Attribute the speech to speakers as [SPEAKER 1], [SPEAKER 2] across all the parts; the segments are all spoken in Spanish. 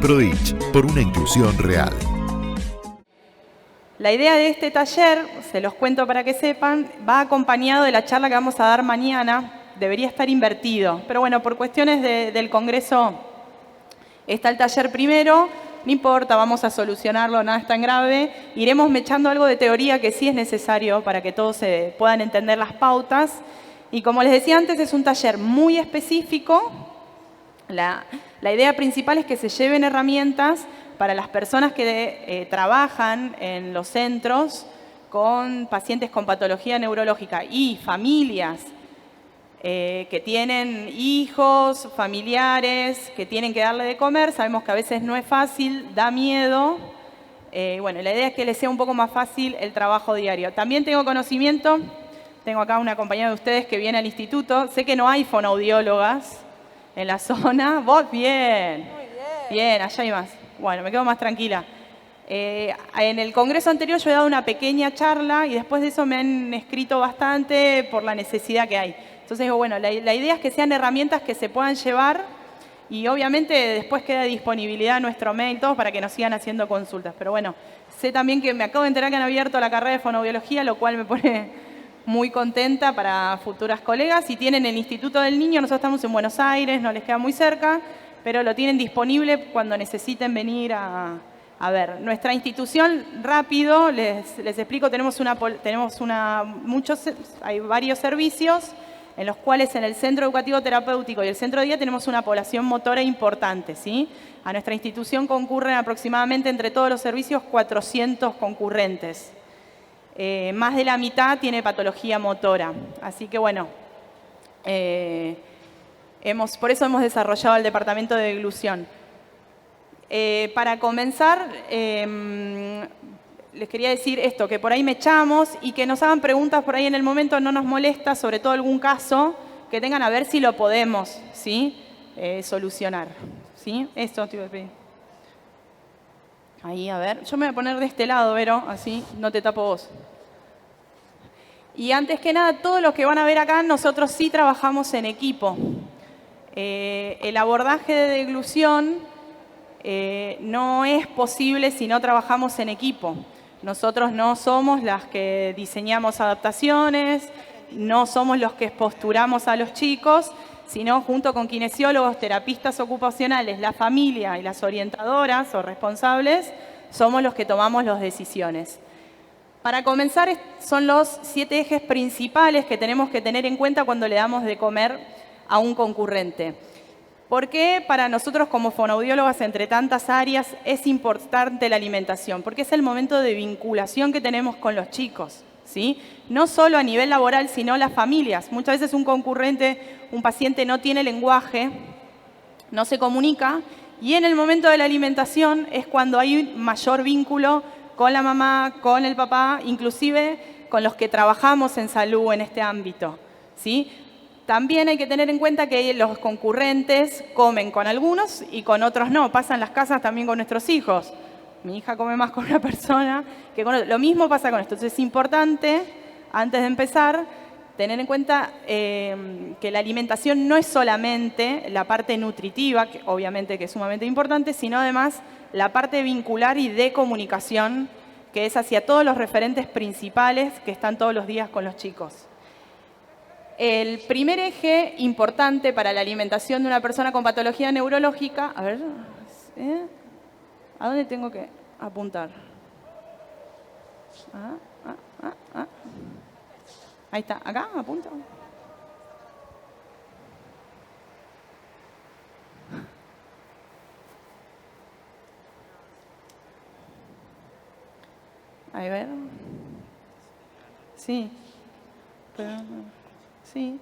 [SPEAKER 1] ProDich, por una inclusión real.
[SPEAKER 2] La idea de este taller, se los cuento para que sepan, va acompañado de la charla que vamos a dar mañana. Debería estar invertido, pero bueno, por cuestiones del Congreso está el taller primero. No importa, vamos a solucionarlo, nada es tan grave. Iremos mechando algo de teoría que sí es necesario para que todos se puedan entender las pautas. Y como les decía antes, es un taller muy específico. La idea principal es que se lleven herramientas para las personas que trabajan en los centros con pacientes con patología neurológica y familias que tienen hijos, familiares, que tienen que darle de comer. Sabemos que a veces no es fácil, da miedo. Bueno, la idea es que les sea un poco más fácil el trabajo diario. También tengo conocimiento, tengo acá una compañera de ustedes que viene al instituto. Sé que no hay fonoaudiólogas en la zona. ¿Vos? Bien. Muy bien. Bien, allá hay más. Bueno, me quedo más tranquila. En el congreso anterior yo he dado una pequeña charla y después de eso me han escrito bastante por la necesidad que hay. Entonces digo, bueno, la idea es que sean herramientas que se puedan llevar y obviamente después queda disponibilidad nuestro mail, todos para que nos sigan haciendo consultas. Pero bueno, sé también que me acabo de enterar que han abierto la carrera de fonoaudiología, lo cual me pone muy contenta para futuras colegas. Si tienen el Instituto del Niño, nosotros estamos en Buenos Aires, no les queda muy cerca, pero lo tienen disponible cuando necesiten venir a ver. Nuestra institución, rápido, les explico, hay varios servicios en los cuales en el Centro Educativo Terapéutico y el Centro de Día tenemos una población motora importante, ¿sí? A nuestra institución concurren aproximadamente entre todos los servicios 400 concurrentes. Más de la mitad tiene patología motora. Así que bueno, por eso hemos desarrollado el departamento de deglución. Para comenzar, les quería decir esto, que por ahí me echamos y que nos hagan preguntas por ahí en el momento, no nos molesta, sobre todo algún caso, que tengan a ver si lo podemos, ¿sí? Solucionar. ¿Sí? Esto te iba a pedir. Ahí, a ver. Yo me voy a poner de este lado, Vero, así no te tapo vos. Y antes que nada, todos los que van a ver acá, nosotros sí trabajamos en equipo. El abordaje de deglución no es posible si no trabajamos en equipo. Nosotros no somos las que diseñamos adaptaciones, no somos los que posturamos a los chicos, sino junto con kinesiólogos, terapistas ocupacionales, la familia y las orientadoras o responsables, somos los que tomamos las decisiones. Para comenzar, son los 7 ejes principales que tenemos que tener en cuenta cuando le damos de comer a un concurrente. ¿Por qué para nosotros como fonoaudiólogas, entre tantas áreas, es importante la alimentación? Porque es el momento de vinculación que tenemos con los chicos, ¿sí? No solo a nivel laboral, sino las familias. Muchas veces un concurrente, un paciente no tiene lenguaje, no se comunica, y en el momento de la alimentación es cuando hay un mayor vínculo con la mamá, con el papá, inclusive con los que trabajamos en salud en este ámbito, ¿sí? También hay que tener en cuenta que los concurrentes comen con algunos y con otros no. Pasa en las casas también con nuestros hijos. Mi hija come más con una persona que con otra. Lo mismo pasa con esto. Entonces es importante, antes de empezar, tener en cuenta que la alimentación no es solamente la parte nutritiva, que obviamente que es sumamente importante, sino además la parte vincular y de comunicación, que es hacia todos los referentes principales que están todos los días con los chicos. El primer eje importante para la alimentación de una persona con patología neurológica, a ver, ¿a dónde tengo que apuntar? Ahí está, acá, apunto. A ver. Sí. Pero, sí.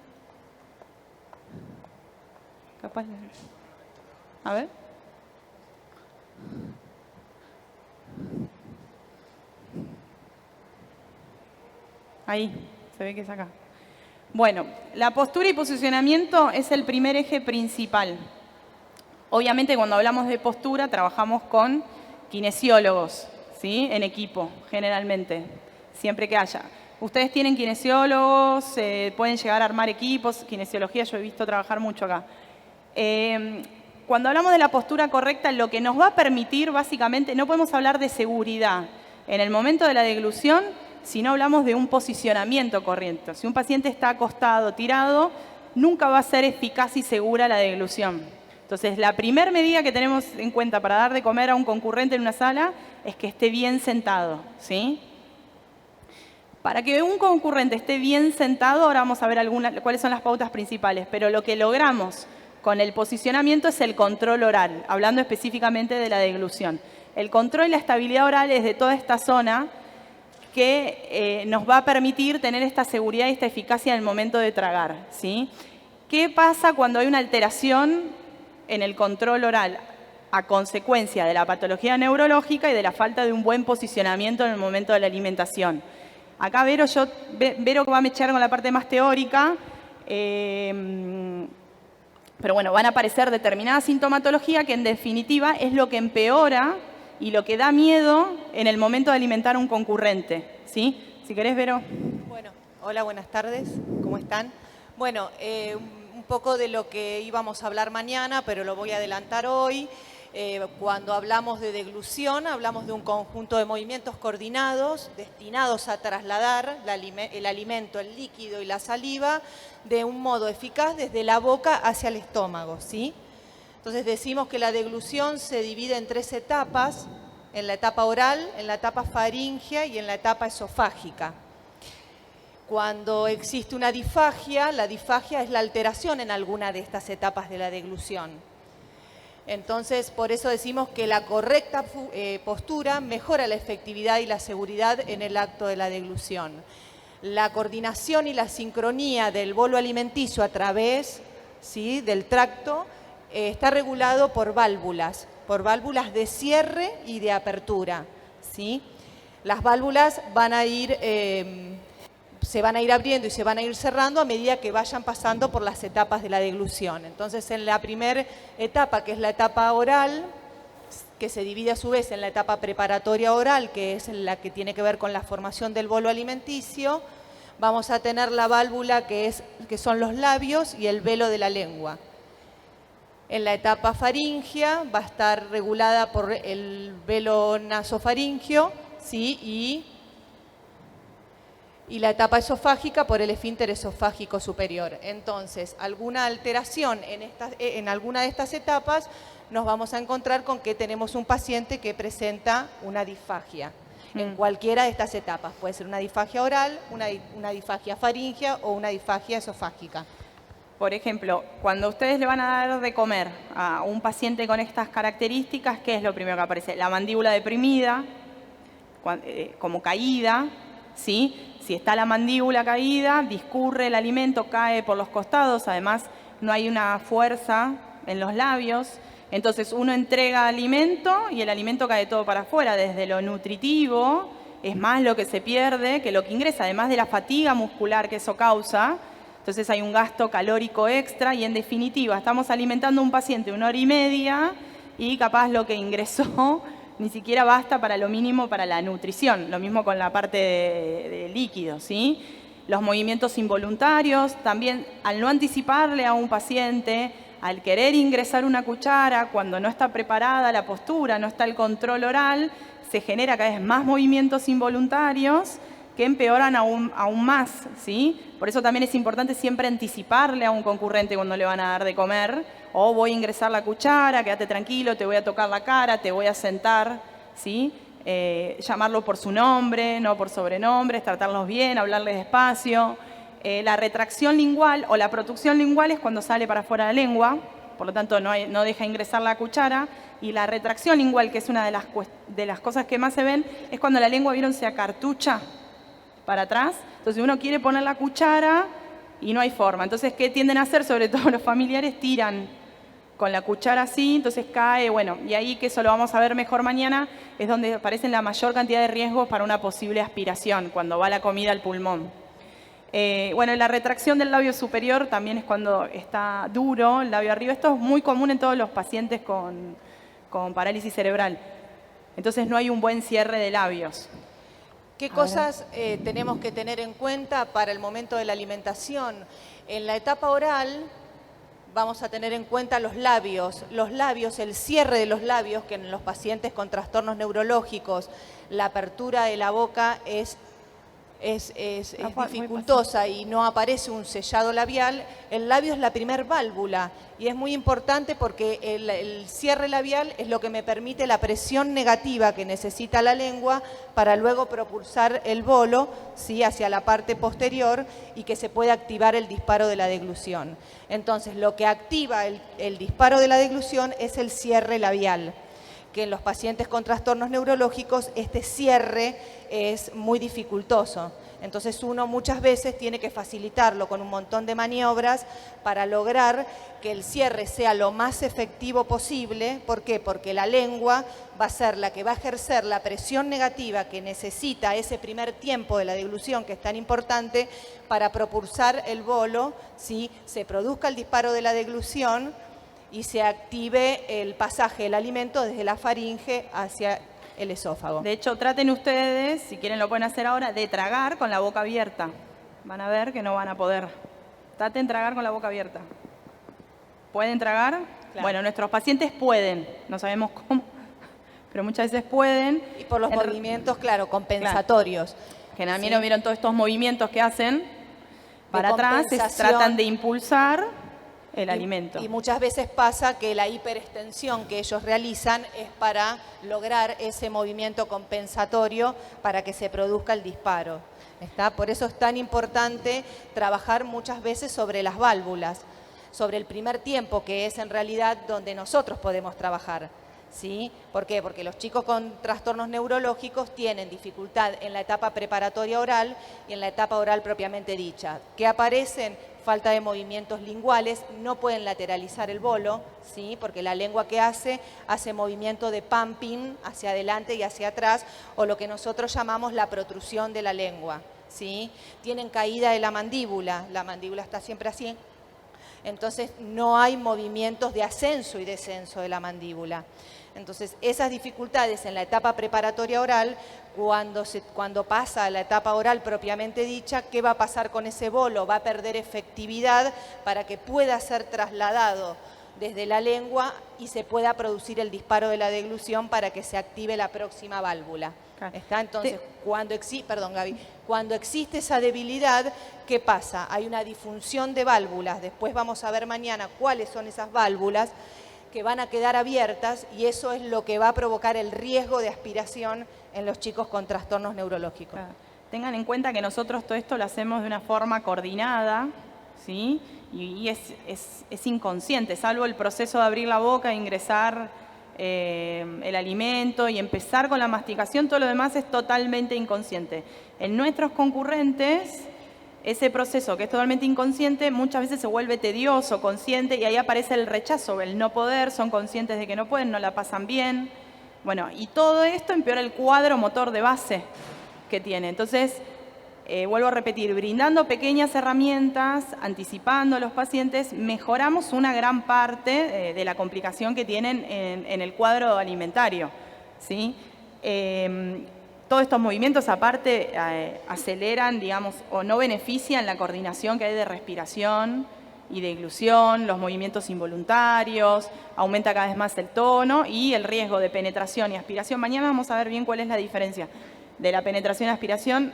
[SPEAKER 2] Capaz. A ver. Ahí, se ve que es acá. Bueno, la postura y posicionamiento es el primer eje principal. Obviamente cuando hablamos de postura trabajamos con kinesiólogos, ¿sí? En equipo, generalmente, siempre que haya. Ustedes tienen kinesiólogos, pueden llegar a armar equipos, kinesiología yo he visto trabajar mucho acá. cuando hablamos de la postura correcta, lo que nos va a permitir, básicamente, no podemos hablar de seguridad en el momento de la deglución si no hablamos de un posicionamiento correcto. Si un paciente está acostado, tirado, nunca va a ser eficaz y segura la deglución. Entonces, la primera medida que tenemos en cuenta para dar de comer a un concurrente en una sala es que esté bien sentado, ¿sí? Para que un concurrente esté bien sentado, ahora vamos a ver cuáles son las pautas principales, pero lo que logramos con el posicionamiento es el control oral, hablando específicamente de la deglución. El control y la estabilidad oral es de toda esta zona que nos va a permitir tener esta seguridad y esta eficacia en el momento de tragar, ¿sí? ¿Qué pasa cuando hay una alteración en el control oral a consecuencia de la patología neurológica y de la falta de un buen posicionamiento en el momento de la alimentación? Acá Vero va a mechar con la parte más teórica, pero bueno, van a aparecer determinada sintomatología que en definitiva es lo que empeora y lo que da miedo en el momento de alimentar a un concurrente, ¿sí? Si querés, Vero.
[SPEAKER 3] Bueno, hola, buenas tardes, ¿cómo están? Bueno, un poco de lo que íbamos a hablar mañana, pero lo voy a adelantar hoy. Cuando hablamos de deglución, hablamos de un conjunto de movimientos coordinados destinados a trasladar el alimento, el líquido y la saliva de un modo eficaz desde la boca hacia el estómago, ¿sí? Entonces decimos que la deglución se divide en 3 etapas, en la etapa oral, en la etapa faríngea y en la etapa esofágica. Cuando existe una disfagia, la disfagia es la alteración en alguna de estas etapas de la deglución. Entonces, por eso decimos que la correcta postura mejora la efectividad y la seguridad en el acto de la deglución. La coordinación y la sincronía del bolo alimenticio a través, ¿sí?, del tracto está regulado por válvulas de cierre y de apertura, ¿sí? Las válvulas van a ir se van a ir abriendo y se van a ir cerrando a medida que vayan pasando por las etapas de la deglución. Entonces, en la primera etapa, que es la etapa oral, que se divide a su vez en la etapa preparatoria oral, que es la que tiene que ver con la formación del bolo alimenticio, vamos a tener la válvula que son los labios y el velo de la lengua. En la etapa faríngea va a estar regulada por el velo nasofaríngeo, ¿sí?, y la etapa esofágica por el esfínter esofágico superior. Entonces, alguna alteración en alguna de estas etapas, nos vamos a encontrar con que tenemos un paciente que presenta una disfagia. En cualquiera de estas etapas. Puede ser una disfagia oral, una disfagia faríngea o una disfagia esofágica.
[SPEAKER 2] Por ejemplo, cuando ustedes le van a dar de comer a un paciente con estas características, ¿qué es lo primero que aparece? La mandíbula deprimida, como caída, ¿sí? Si está la mandíbula caída, discurre el alimento, cae por los costados, además no hay una fuerza en los labios. Entonces uno entrega alimento y el alimento cae todo para afuera, desde lo nutritivo, es más lo que se pierde que lo que ingresa, además de la fatiga muscular que eso causa. Entonces hay un gasto calórico extra y en definitiva estamos alimentando a un paciente 1 hora y media y capaz lo que ingresó ni siquiera basta para lo mínimo para la nutrición. Lo mismo con la parte de líquidos, ¿sí? Los movimientos involuntarios, también al no anticiparle a un paciente, al querer ingresar una cuchara, cuando no está preparada la postura, no está el control oral, se genera cada vez más movimientos involuntarios que empeoran aún más, ¿sí? Por eso también es importante siempre anticiparle a un concurrente cuando le van a dar de comer, o voy a ingresar la cuchara, quédate tranquilo, te voy a tocar la cara, te voy a sentar, ¿sí? Llamarlo por su nombre, no por sobrenombres, tratarlos bien, hablarles despacio. La retracción lingual o la producción lingual es cuando sale para afuera la lengua, por lo tanto no deja ingresar la cuchara. Y la retracción lingual, que es una de las cosas que más se ven, es cuando la lengua, ¿vieron?, se acartucha para atrás. Entonces uno quiere poner la cuchara y no hay forma. Entonces, ¿qué tienden a hacer? Sobre todo los familiares tiran con la cuchara así, entonces cae, bueno, y ahí, que eso lo vamos a ver mejor mañana, es donde aparecen la mayor cantidad de riesgos para una posible aspiración, cuando va la comida al pulmón. Bueno, la retracción del labio superior también es cuando está duro el labio arriba. Esto es muy común en todos los pacientes con parálisis cerebral. Entonces no hay un buen cierre de labios.
[SPEAKER 3] ¿Qué cosas tenemos que tener en cuenta para el momento de la alimentación? En la etapa oral vamos a tener en cuenta los labios. Los labios, el cierre de los labios, que en los pacientes con trastornos neurológicos, la apertura de la boca es dificultosa y no aparece un sellado labial. El labio es la primer válvula y es muy importante porque el cierre labial es lo que me permite la presión negativa que necesita la lengua para luego propulsar el bolo, ¿sí?, hacia la parte posterior y que se pueda activar el disparo de la deglución. Entonces, lo que activa el disparo de la deglución es el cierre labial, que en los pacientes con trastornos neurológicos este cierre es muy dificultoso. Entonces uno muchas veces tiene que facilitarlo con un montón de maniobras para lograr que el cierre sea lo más efectivo posible. ¿Por qué? Porque la lengua va a ser la que va a ejercer la presión negativa que necesita ese primer tiempo de la deglución, que es tan importante, para propulsar el bolo, ¿sí?, se produzca el disparo de la deglución y se active el pasaje del alimento desde la faringe hacia el esófago.
[SPEAKER 2] De hecho, traten ustedes, si quieren lo pueden hacer ahora, de tragar con la boca abierta. Van a ver que no van a poder. Traten de tragar con la boca abierta. ¿Pueden tragar? Claro. Bueno, nuestros pacientes pueden, no sabemos cómo, pero muchas veces pueden.
[SPEAKER 3] Y por los movimientos, claro, compensatorios.
[SPEAKER 2] Claro. Generalmente vieron todos estos movimientos que hacen para atrás, tratan de impulsar el alimento.
[SPEAKER 3] Y muchas veces pasa que la hiperextensión que ellos realizan es para lograr ese movimiento compensatorio para que se produzca el disparo. ¿Está? Por eso es tan importante trabajar muchas veces sobre las válvulas, sobre el primer tiempo, que es en realidad donde nosotros podemos trabajar. ¿Sí? ¿Por qué? Porque los chicos con trastornos neurológicos tienen dificultad en la etapa preparatoria oral y en la etapa oral propiamente dicha. ¿Qué aparecen? Falta de movimientos linguales, no pueden lateralizar el bolo, ¿sí?, porque la lengua que hace movimiento de pumping hacia adelante y hacia atrás, o lo que nosotros llamamos la protrusión de la lengua, ¿sí? Tienen caída de la mandíbula está siempre así, entonces no hay movimientos de ascenso y descenso de la mandíbula. Entonces, esas dificultades en la etapa preparatoria oral, cuando pasa a la etapa oral propiamente dicha, ¿qué va a pasar con ese bolo? Va a perder efectividad para que pueda ser trasladado desde la lengua y se pueda producir el disparo de la deglución para que se active la próxima válvula. ¿Está? Entonces, cuando existe esa debilidad, ¿qué pasa? Hay una disfunción de válvulas. Después vamos a ver mañana cuáles son esas válvulas que van a quedar abiertas y eso es lo que va a provocar el riesgo de aspiración en los chicos con trastornos neurológicos.
[SPEAKER 2] Claro. Tengan en cuenta que nosotros todo esto lo hacemos de una forma coordinada, ¿sí? Y es inconsciente, salvo el proceso de abrir la boca, ingresar el alimento y empezar con la masticación, todo lo demás es totalmente inconsciente. En nuestros concurrentes, ese proceso que es totalmente inconsciente muchas veces se vuelve tedioso, consciente, y ahí aparece el rechazo, el no poder, son conscientes de que no pueden, no la pasan bien. Bueno, y todo esto empeora el cuadro motor de base que tiene. Entonces, vuelvo a repetir, brindando pequeñas herramientas, anticipando a los pacientes, mejoramos una gran parte de la complicación que tienen en el cuadro alimentario, ¿sí? Todos estos movimientos aparte aceleran, digamos, o no benefician la coordinación que hay de respiración y deglución, los movimientos involuntarios, aumenta cada vez más el tono y el riesgo de penetración y aspiración. Mañana vamos a ver bien cuál es la diferencia de la penetración y aspiración,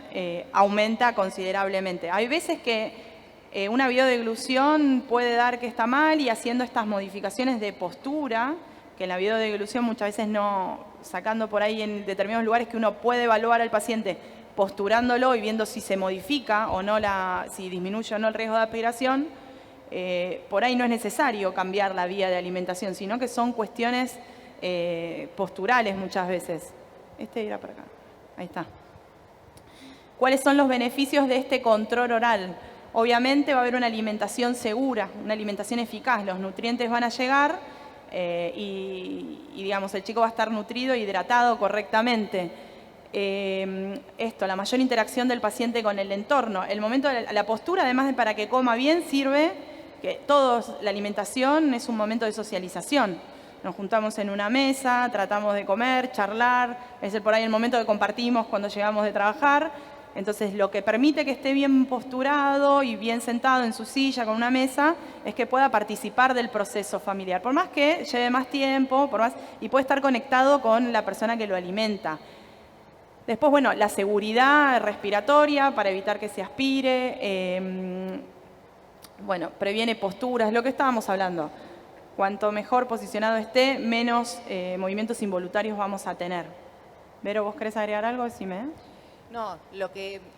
[SPEAKER 2] aumenta considerablemente. Hay veces que una biodeglución puede dar que está mal y haciendo estas modificaciones de postura, que en la biodeglución muchas veces no, sacando por ahí en determinados lugares que uno puede evaluar al paciente posturándolo y viendo si se modifica o no, si disminuye o no el riesgo de aspiración, por ahí no es necesario cambiar la vía de alimentación, sino que son cuestiones posturales muchas veces. Este irá para acá. Ahí está. ¿Cuáles son los beneficios de este control oral? Obviamente va a haber una alimentación segura, una alimentación eficaz, los nutrientes van a llegar y digamos, el chico va a estar nutrido e hidratado correctamente. La mayor interacción del paciente con el entorno. El momento de la postura, además de para que coma bien, sirve que la alimentación es un momento de socialización. Nos juntamos en una mesa, tratamos de comer, charlar, es por ahí el momento que compartimos cuando llegamos de trabajar. Entonces, lo que permite que esté bien posturado y bien sentado en su silla con una mesa es que pueda participar del proceso familiar. Por más que lleve más tiempo, y puede estar conectado con la persona que lo alimenta. Después, bueno, la seguridad respiratoria para evitar que se aspire. Bueno, previene posturas, lo que estábamos hablando. Cuanto mejor posicionado esté, menos movimientos involuntarios vamos a tener. Vero, ¿vos querés agregar algo? Decime.
[SPEAKER 3] No,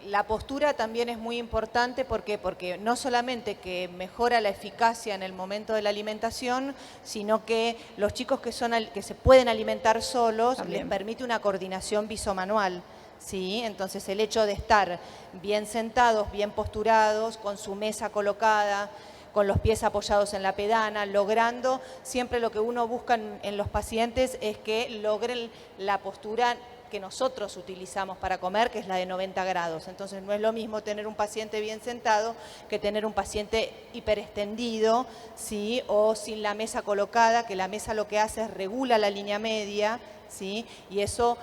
[SPEAKER 3] la postura también es muy importante. ¿Por qué? Porque no solamente que mejora la eficacia en el momento de la alimentación, sino que los chicos que se pueden alimentar solos
[SPEAKER 2] También
[SPEAKER 3] les permite una coordinación visomanual. ¿Sí? Entonces el hecho de estar bien sentados, bien posturados, con su mesa colocada, con los pies apoyados en la pedana, logrando, siempre lo que uno busca en los pacientes es que logren la postura que nosotros utilizamos para comer, que es la de 90 grados. Entonces no es lo mismo tener un paciente bien sentado que tener un paciente hiperextendido, ¿sí? O sin la mesa colocada, que la mesa lo que hace es regula la línea media, ¿sí? Y eso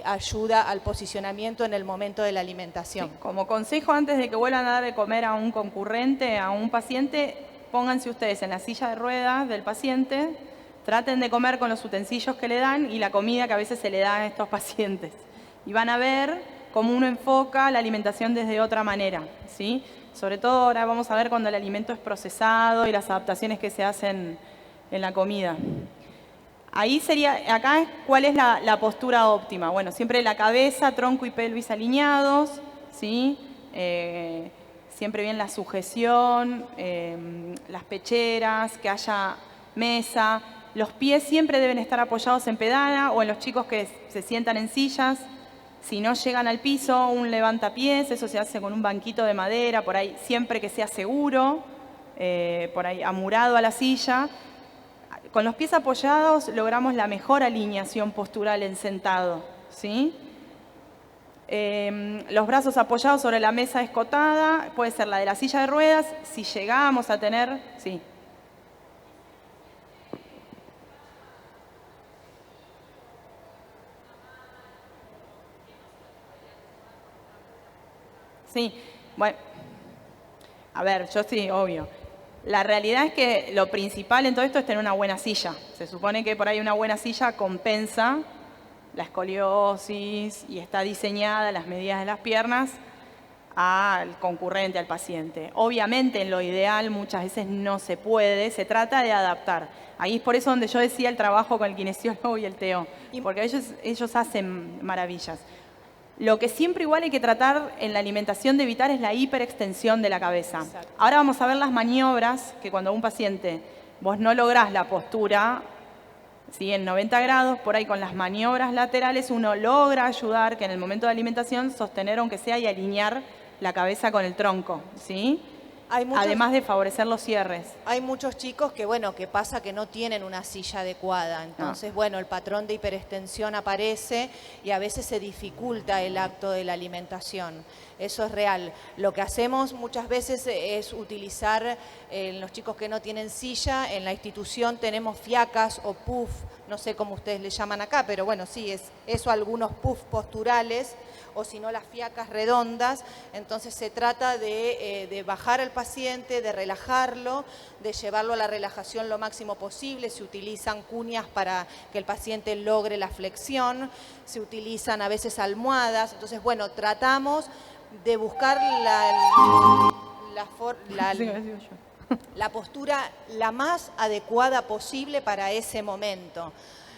[SPEAKER 3] ayuda al posicionamiento en el momento de la alimentación.
[SPEAKER 2] Sí, como consejo, antes de que vuelvan a dar de comer a un concurrente, a un paciente, pónganse ustedes en la silla de ruedas del paciente, traten de comer con los utensilios que le dan y la comida que a veces se le da a estos pacientes. Y van a ver cómo uno enfoca la alimentación desde otra manera, ¿sí? Sobre todo ahora vamos a ver cuando el alimento es procesado y las adaptaciones que se hacen en la comida. Ahí sería, acá, ¿cuál es la postura óptima? Bueno, siempre la cabeza, tronco y pelvis alineados, ¿sí? Siempre bien la sujeción, las pecheras, que haya mesa. Los pies siempre deben estar apoyados en pedana o en los chicos que se sientan en sillas. Si no llegan al piso, un levantapiés, eso se hace con un banquito de madera, por ahí siempre que sea seguro, por ahí amurado a la silla. Con los pies apoyados logramos la mejor alineación postural en sentado, ¿sí? Los brazos apoyados sobre la mesa escotada, puede ser la de la silla de ruedas, si llegamos a tener, sí. Sí, bueno, a ver, yo sí, obvio. La realidad es que lo principal en todo esto es tener una buena silla. Se supone que por ahí una buena silla compensa la escoliosis y está diseñada las medidas de las piernas al concurrente, al paciente. Obviamente en lo ideal muchas veces no se puede, se trata de adaptar. Ahí es por eso donde yo decía el trabajo con el kinesiólogo y el TO, porque ellos hacen maravillas. Lo que siempre igual hay que tratar en la alimentación de evitar es la hiperextensión de la cabeza.
[SPEAKER 3] Exacto.
[SPEAKER 2] Ahora vamos a ver las maniobras que cuando un paciente vos no lográs la postura, ¿sí? En 90 grados, por ahí con las maniobras laterales uno logra ayudar que en el momento de alimentación sostener aunque sea y alinear la cabeza con el tronco, ¿sí? Además de favorecer los cierres.
[SPEAKER 3] Hay muchos chicos que, bueno, que pasa que no tienen una silla adecuada. Entonces, bueno, el patrón de hiperextensión aparece y a veces se dificulta el acto de la alimentación. Eso es real. Lo que hacemos muchas veces es utilizar, en los chicos que no tienen silla, en la institución tenemos fiacas o puff, no sé cómo ustedes le llaman acá, pero bueno, sí, es eso, algunos puff posturales, o si no las fiacas redondas. Entonces se trata de bajar al paciente, de relajarlo, de llevarlo a la relajación lo máximo posible. Se utilizan cuñas para que el paciente logre la flexión, se utilizan a veces almohadas. Entonces, bueno, tratamos de buscar la postura la más adecuada posible para ese momento.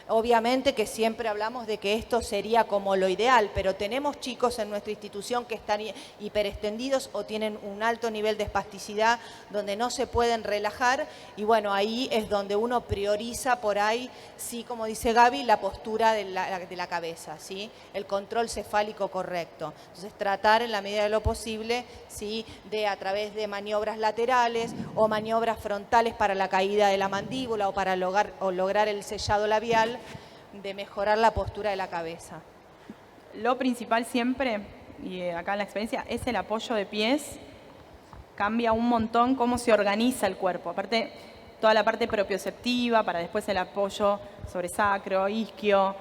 [SPEAKER 3] Obviamente que siempre hablamos de que esto sería como lo ideal, pero tenemos chicos en nuestra institución que están hiperextendidos o tienen un alto nivel de espasticidad donde no se pueden relajar, y bueno, ahí es donde uno prioriza por ahí, sí, como dice Gaby, la postura de la cabeza, ¿sí? El control cefálico correcto. Entonces tratar en la medida de lo posible, ¿sí?, de a través de maniobras laterales o maniobras frontales para la caída de la mandíbula o para lograr el sellado labial, de mejorar la postura de la cabeza.
[SPEAKER 2] Lo principal siempre, y acá en la experiencia, es el apoyo de pies. Cambia un montón cómo se organiza el cuerpo. Aparte, toda la parte propioceptiva, para después el apoyo sobre sacro, isquio,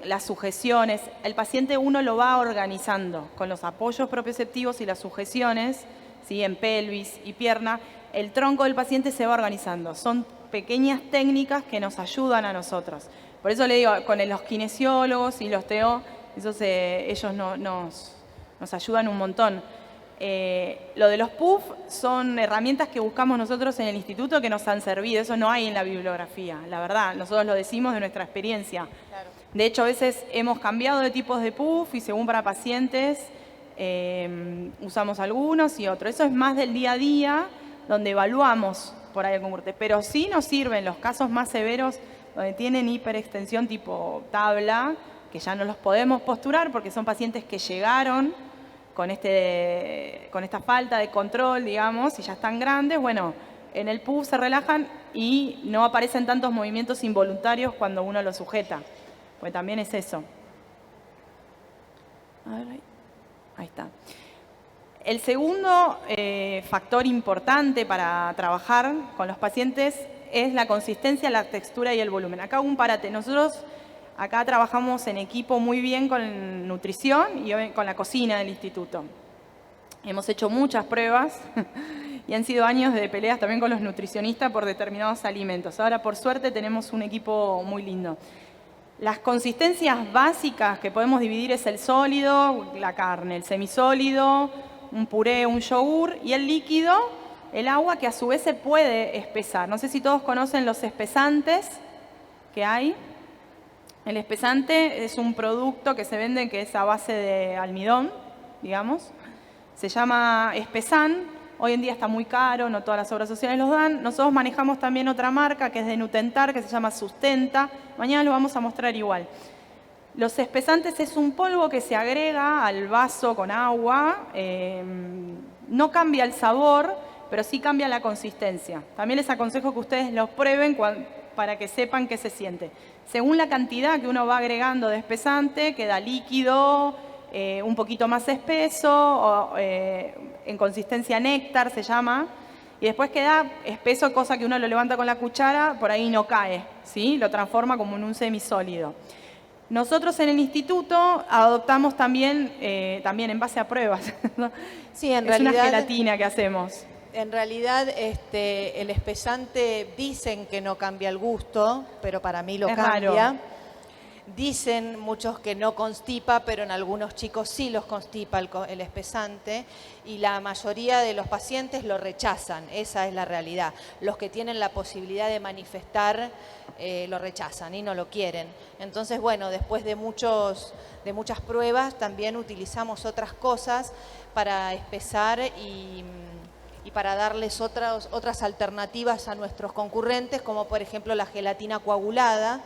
[SPEAKER 2] las sujeciones. El paciente uno lo va organizando con los apoyos propioceptivos y las sujeciones, ¿sí? En pelvis y pierna. El tronco del paciente se va organizando. Son pequeñas técnicas que nos ayudan a nosotros. Por eso le digo, con los kinesiólogos y los TO, ellos nos ayudan un montón. Lo de los PUF son herramientas que buscamos nosotros en el instituto que nos han servido. Eso no hay en la bibliografía, la verdad. Nosotros lo decimos de nuestra experiencia.
[SPEAKER 3] Claro.
[SPEAKER 2] De hecho, a veces hemos cambiado de tipos de PUF y según para pacientes usamos algunos y otros. Eso es más del día a día, donde evaluamos por ahí algún corte. Pero sí nos sirven los casos más severos donde tienen hiperextensión tipo tabla, que ya no los podemos posturar porque son pacientes que llegaron con esta falta de control, digamos, y ya están grandes. Bueno, en el PUF se relajan y no aparecen tantos movimientos involuntarios cuando uno lo sujeta. Pues también es eso. A ver, ahí está. El segundo factor importante para trabajar con los pacientes es la consistencia, la textura y el volumen. Acá un parate. Nosotros acá trabajamos en equipo muy bien con nutrición y con la cocina del instituto. Hemos hecho muchas pruebas y han sido años de peleas también con los nutricionistas por determinados alimentos. Ahora, por suerte, tenemos un equipo muy lindo. Las consistencias básicas que podemos dividir es el sólido, la carne, el semisólido, un puré, un yogur y el líquido, el agua, que a su vez se puede espesar. No sé si todos conocen los espesantes que hay. El espesante es un producto que se vende que es a base de almidón, digamos. Se llama Espesan. Hoy en día está muy caro, no todas las obras sociales los dan. Nosotros manejamos también otra marca que es de Nutentar, que se llama Sustenta. Mañana lo vamos a mostrar igual. Los espesantes es un polvo que se agrega al vaso con agua. No cambia el sabor, pero sí cambia la consistencia. También les aconsejo que ustedes los prueben para que sepan qué se siente. Según la cantidad que uno va agregando de espesante, queda líquido, un poquito más espeso, en consistencia néctar se llama, y después queda espeso, cosa que uno lo levanta con la cuchara, por ahí no cae, ¿sí? Lo transforma como en un semisólido. Nosotros en el instituto adoptamos también en base a pruebas.
[SPEAKER 3] Sí, en
[SPEAKER 2] es
[SPEAKER 3] realidad,
[SPEAKER 2] una gelatina que hacemos.
[SPEAKER 3] En realidad, el espesante dicen que no cambia el gusto, pero para mí lo cambia.
[SPEAKER 2] Raro.
[SPEAKER 3] Dicen muchos que no constipa, pero en algunos chicos sí los constipa el espesante y la mayoría de los pacientes lo rechazan, esa es la realidad. Los que tienen la posibilidad de manifestar lo rechazan y no lo quieren. Entonces, bueno, después de muchas pruebas también utilizamos otras cosas para espesar y para darles otras alternativas a nuestros concurrentes, como por ejemplo la gelatina coagulada.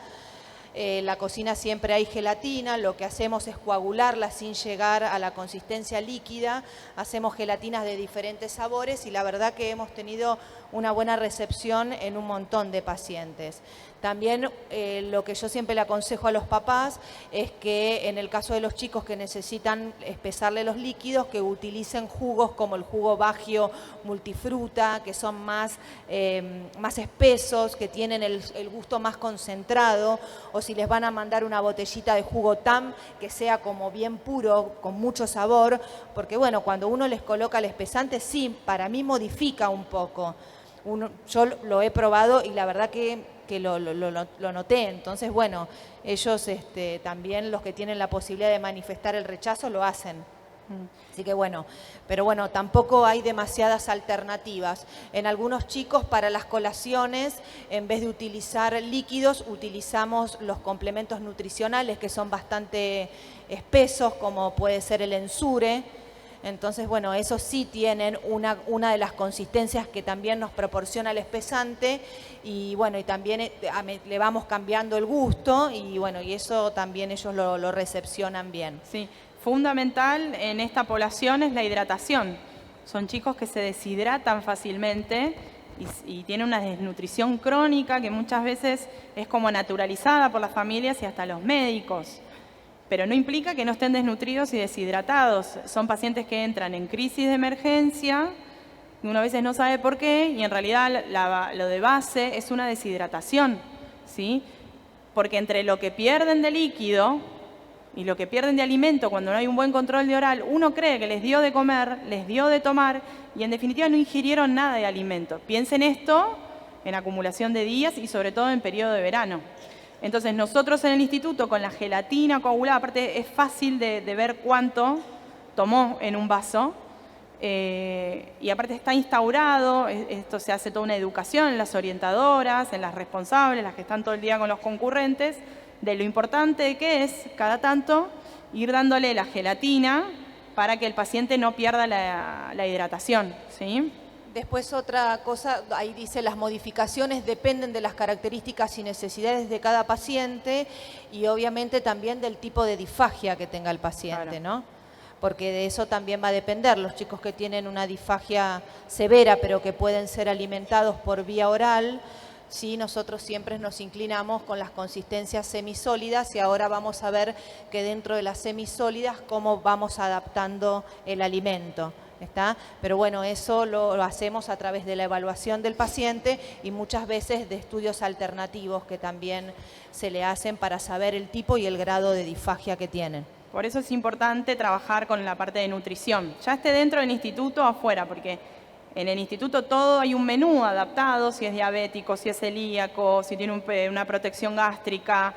[SPEAKER 3] En la cocina siempre hay gelatina, lo que hacemos es coagularla sin llegar a la consistencia líquida. Hacemos gelatinas de diferentes sabores y la verdad que hemos tenido una buena recepción en un montón de pacientes. También lo que yo siempre le aconsejo a los papás es que en el caso de los chicos que necesitan espesarle los líquidos, que utilicen jugos como el jugo Bagio multifruta, que son más espesos, que tienen el gusto más concentrado, o si les van a mandar una botellita de jugo TAM, que sea como bien puro, con mucho sabor, porque bueno, cuando uno les coloca el espesante, sí, para mí modifica un poco. Yo lo he probado y la verdad que lo noté. Entonces, bueno, ellos también los que tienen la posibilidad de manifestar el rechazo lo hacen. Así que bueno, pero bueno, tampoco hay demasiadas alternativas. En algunos chicos para las colaciones, en vez de utilizar líquidos, utilizamos los complementos nutricionales que son bastante espesos, como puede ser el Ensure. Entonces, bueno, esos sí tienen una de las consistencias que también nos proporciona el espesante y bueno, y también le vamos cambiando el gusto y bueno, y eso también ellos lo recepcionan bien.
[SPEAKER 2] Sí, fundamental en esta población es la hidratación. Son chicos que se deshidratan fácilmente y tienen una desnutrición crónica que muchas veces es como naturalizada por las familias y hasta los médicos. Pero no implica que no estén desnutridos y deshidratados. Son pacientes que entran en crisis de emergencia, y uno a veces no sabe por qué, y en realidad lo de base es una deshidratación, ¿sí? porque entre lo que pierden de líquido y lo que pierden de alimento cuando no hay un buen control de oral, uno cree que les dio de comer, les dio de tomar y en definitiva no ingirieron nada de alimento. Piensen esto en acumulación de días y sobre todo en periodo de verano. Entonces nosotros en el instituto con la gelatina coagulada, aparte es fácil de ver cuánto tomó en un vaso, y aparte está instaurado, esto se hace toda una educación en las orientadoras, en las responsables, las que están todo el día con los concurrentes, de lo importante que es cada tanto ir dándole la gelatina para que el paciente no pierda la hidratación, ¿sí?
[SPEAKER 3] Después otra cosa, ahí dice las modificaciones dependen de las características y necesidades de cada paciente y obviamente también del tipo de disfagia que tenga el paciente,
[SPEAKER 2] Claro.
[SPEAKER 3] ¿no? Porque de eso también va a depender. Los chicos que tienen una disfagia severa pero que pueden ser alimentados por vía oral, sí, nosotros siempre nos inclinamos con las consistencias semisólidas y ahora vamos a ver que dentro de las semisólidas cómo vamos adaptando el alimento. ¿Está? Pero bueno, eso lo hacemos a través de la evaluación del paciente y muchas veces de estudios alternativos que también se le hacen para saber el tipo y el grado de disfagia que tienen.
[SPEAKER 2] Por eso es importante trabajar con la parte de nutrición, ya esté dentro del instituto o afuera, porque en el instituto todo hay un menú adaptado, si es diabético, si es celíaco, si tiene una protección gástrica,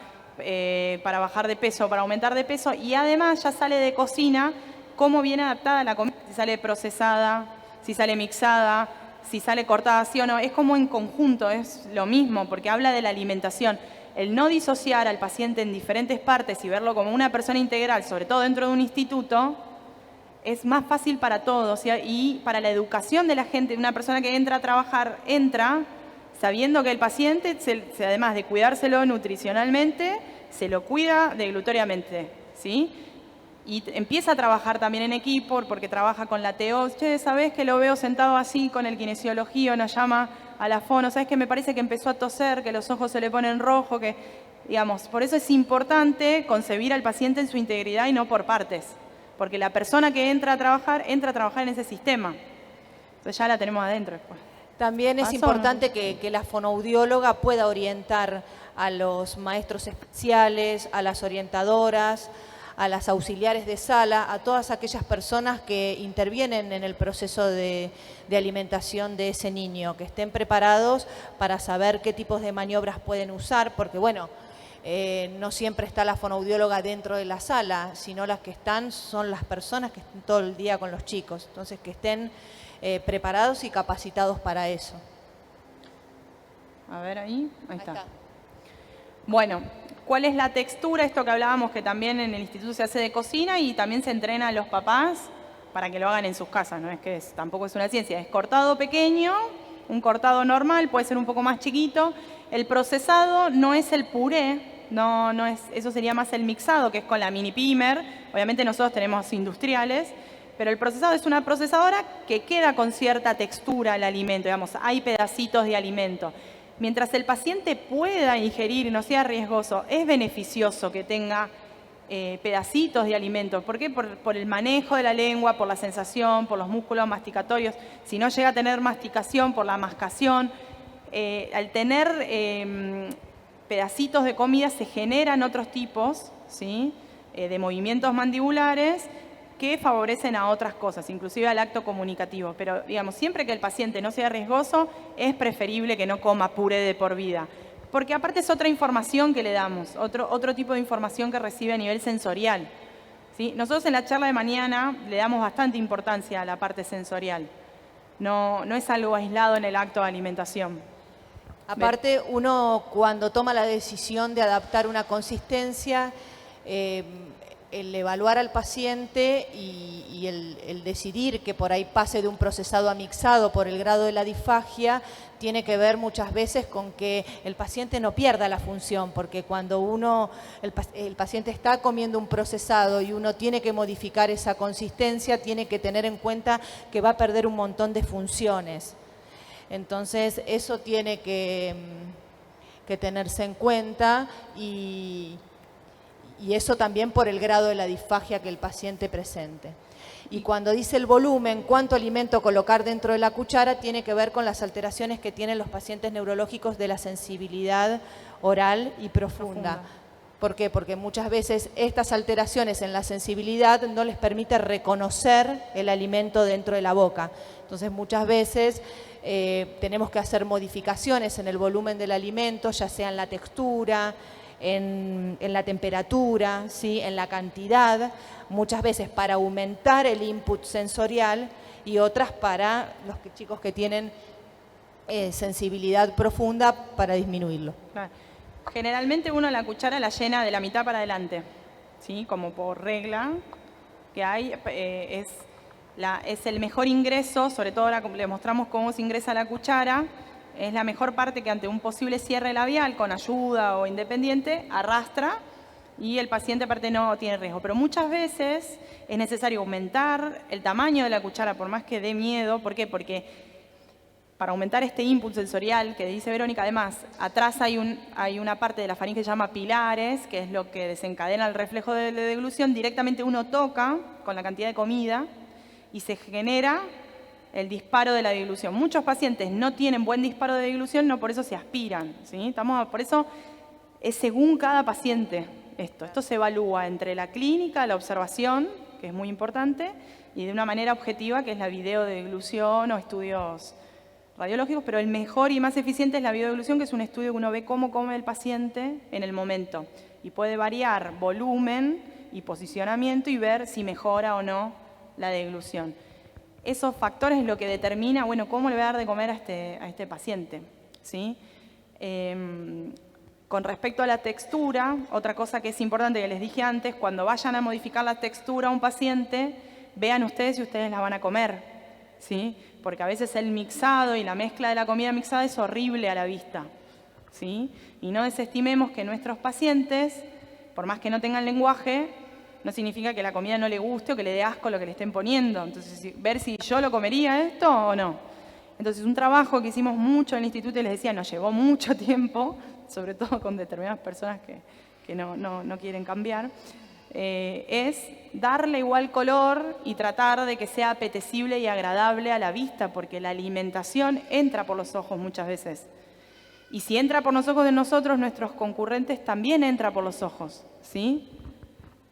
[SPEAKER 2] para bajar de peso, para aumentar de peso, y además ya sale de cocina cómo viene adaptada la comida, si sale procesada, si sale mixada, si sale cortada sí o no, es como en conjunto, es lo mismo, porque habla de la alimentación. El no disociar al paciente en diferentes partes y verlo como una persona integral, sobre todo dentro de un instituto, es más fácil para todos y para la educación de la gente. Una persona que entra a trabajar, entra sabiendo que el paciente, además de cuidárselo nutricionalmente, se lo cuida deglutoriamente, ¿sí? Y empieza a trabajar también en equipo, porque trabaja con la TO. Che, ¿sabés que lo veo sentado así con el kinesiología? Nos llama a la fono. ¿Sabés que me parece que empezó a toser, que los ojos se le ponen rojos? Que, digamos, por eso es importante concebir al paciente en su integridad y no por partes. Porque la persona que entra a trabajar en ese sistema. Entonces ya la tenemos adentro después.
[SPEAKER 3] También es importante que la fonoaudióloga pueda orientar a los maestros especiales, a las orientadoras, a las auxiliares de sala, a todas aquellas personas que intervienen en el proceso de alimentación de ese niño, que estén preparados para saber qué tipos de maniobras pueden usar, porque bueno, no siempre está la fonoaudióloga dentro de la sala, sino las que están son las personas que están todo el día con los chicos, entonces que estén preparados y capacitados para eso.
[SPEAKER 2] A ver ahí está. Bueno, ¿cuál es la textura? Esto que hablábamos que también en el instituto se hace de cocina y también se entrena a los papás para que lo hagan en sus casas, no es que tampoco es una ciencia, es cortado pequeño, un cortado normal, puede ser un poco más chiquito. El procesado no es el puré, no es, eso sería más el mixado, que es con la mini pimer. Obviamente nosotros tenemos industriales, pero el procesado es una procesadora que queda con cierta textura el alimento, digamos, hay pedacitos de alimento. Mientras el paciente pueda ingerir y no sea riesgoso, es beneficioso que tenga pedacitos de alimento. ¿Por qué? Por el manejo de la lengua, por la sensación, por los músculos masticatorios. Si no llega a tener masticación, por la mascación. Al tener pedacitos de comida se generan otros tipos, ¿sí? De movimientos mandibulares que favorecen a otras cosas, inclusive al acto comunicativo. Pero, digamos, siempre que el paciente no sea riesgoso, es preferible que no coma puré de por vida. Porque aparte es otra información que le damos, otro tipo de información que recibe a nivel sensorial, ¿sí? Nosotros en la charla de mañana le damos bastante importancia a la parte sensorial. No es algo aislado en el acto de alimentación.
[SPEAKER 3] Aparte, uno cuando toma la decisión de adaptar una consistencia, el evaluar al paciente y el decidir que por ahí pase de un procesado a mixado por el grado de la disfagia, tiene que ver muchas veces con que el paciente no pierda la función, porque cuando el paciente está comiendo un procesado y uno tiene que modificar esa consistencia, tiene que tener en cuenta que va a perder un montón de funciones. Entonces, eso tiene que tenerse en cuenta y eso también por el grado de la disfagia que el paciente presente. Y cuando dice el volumen, cuánto alimento colocar dentro de la cuchara, tiene que ver con las alteraciones que tienen los pacientes neurológicos de la sensibilidad oral y profunda. ¿Por qué? Porque muchas veces estas alteraciones en la sensibilidad no les permite reconocer el alimento dentro de la boca. Entonces muchas veces tenemos que hacer modificaciones en el volumen del alimento, ya sea en la textura, en la temperatura, ¿sí? En la cantidad, muchas veces para aumentar el input sensorial y otras para los chicos que tienen sensibilidad profunda para disminuirlo.
[SPEAKER 2] Claro. Generalmente uno la cuchara la llena de la mitad para adelante, ¿sí? Como por regla que hay, es el mejor ingreso, sobre todo ahora le mostramos cómo se ingresa la cuchara. Es la mejor parte que ante un posible cierre labial, con ayuda o independiente, arrastra y el paciente aparte no tiene riesgo. Pero muchas veces es necesario aumentar el tamaño de la cuchara, por más que dé miedo. ¿Por qué? Porque para aumentar este input sensorial que dice Verónica, además, atrás hay una parte de la faringe que se llama pilares, que es lo que desencadena el reflejo de deglución. Directamente uno toca con la cantidad de comida y se genera el disparo de la deglución. Muchos pacientes no tienen buen disparo de deglución, no por eso se aspiran, ¿sí? Por eso es según cada paciente esto. Esto se evalúa entre la clínica, la observación, que es muy importante, y de una manera objetiva, que es la videodeglución o estudios radiológicos, pero el mejor y más eficiente es la videodeglución, que es un estudio que uno ve cómo come el paciente en el momento. Y puede variar volumen y posicionamiento y ver si mejora o no la deglución. Esos factores es lo que determina, bueno, cómo le voy a dar de comer a este paciente, ¿sí? Con respecto a la textura, otra cosa que es importante que les dije antes, cuando vayan a modificar la textura a un paciente, vean ustedes si ustedes la van a comer, ¿sí? Porque a veces el mixado y la mezcla de la comida mixada es horrible a la vista, ¿sí? Y no desestimemos que nuestros pacientes, por más que no tengan lenguaje, no significa que la comida no le guste o que le dé asco lo que le estén poniendo. Entonces, ver si yo lo comería esto o no. Entonces, un trabajo que hicimos mucho en el instituto, y les decía, nos llevó mucho tiempo, sobre todo con determinadas personas que no quieren cambiar, es darle igual color y tratar de que sea apetecible y agradable a la vista, porque la alimentación entra por los ojos muchas veces. Y si entra por los ojos de nosotros, nuestros concurrentes también entra por los ojos, ¿sí?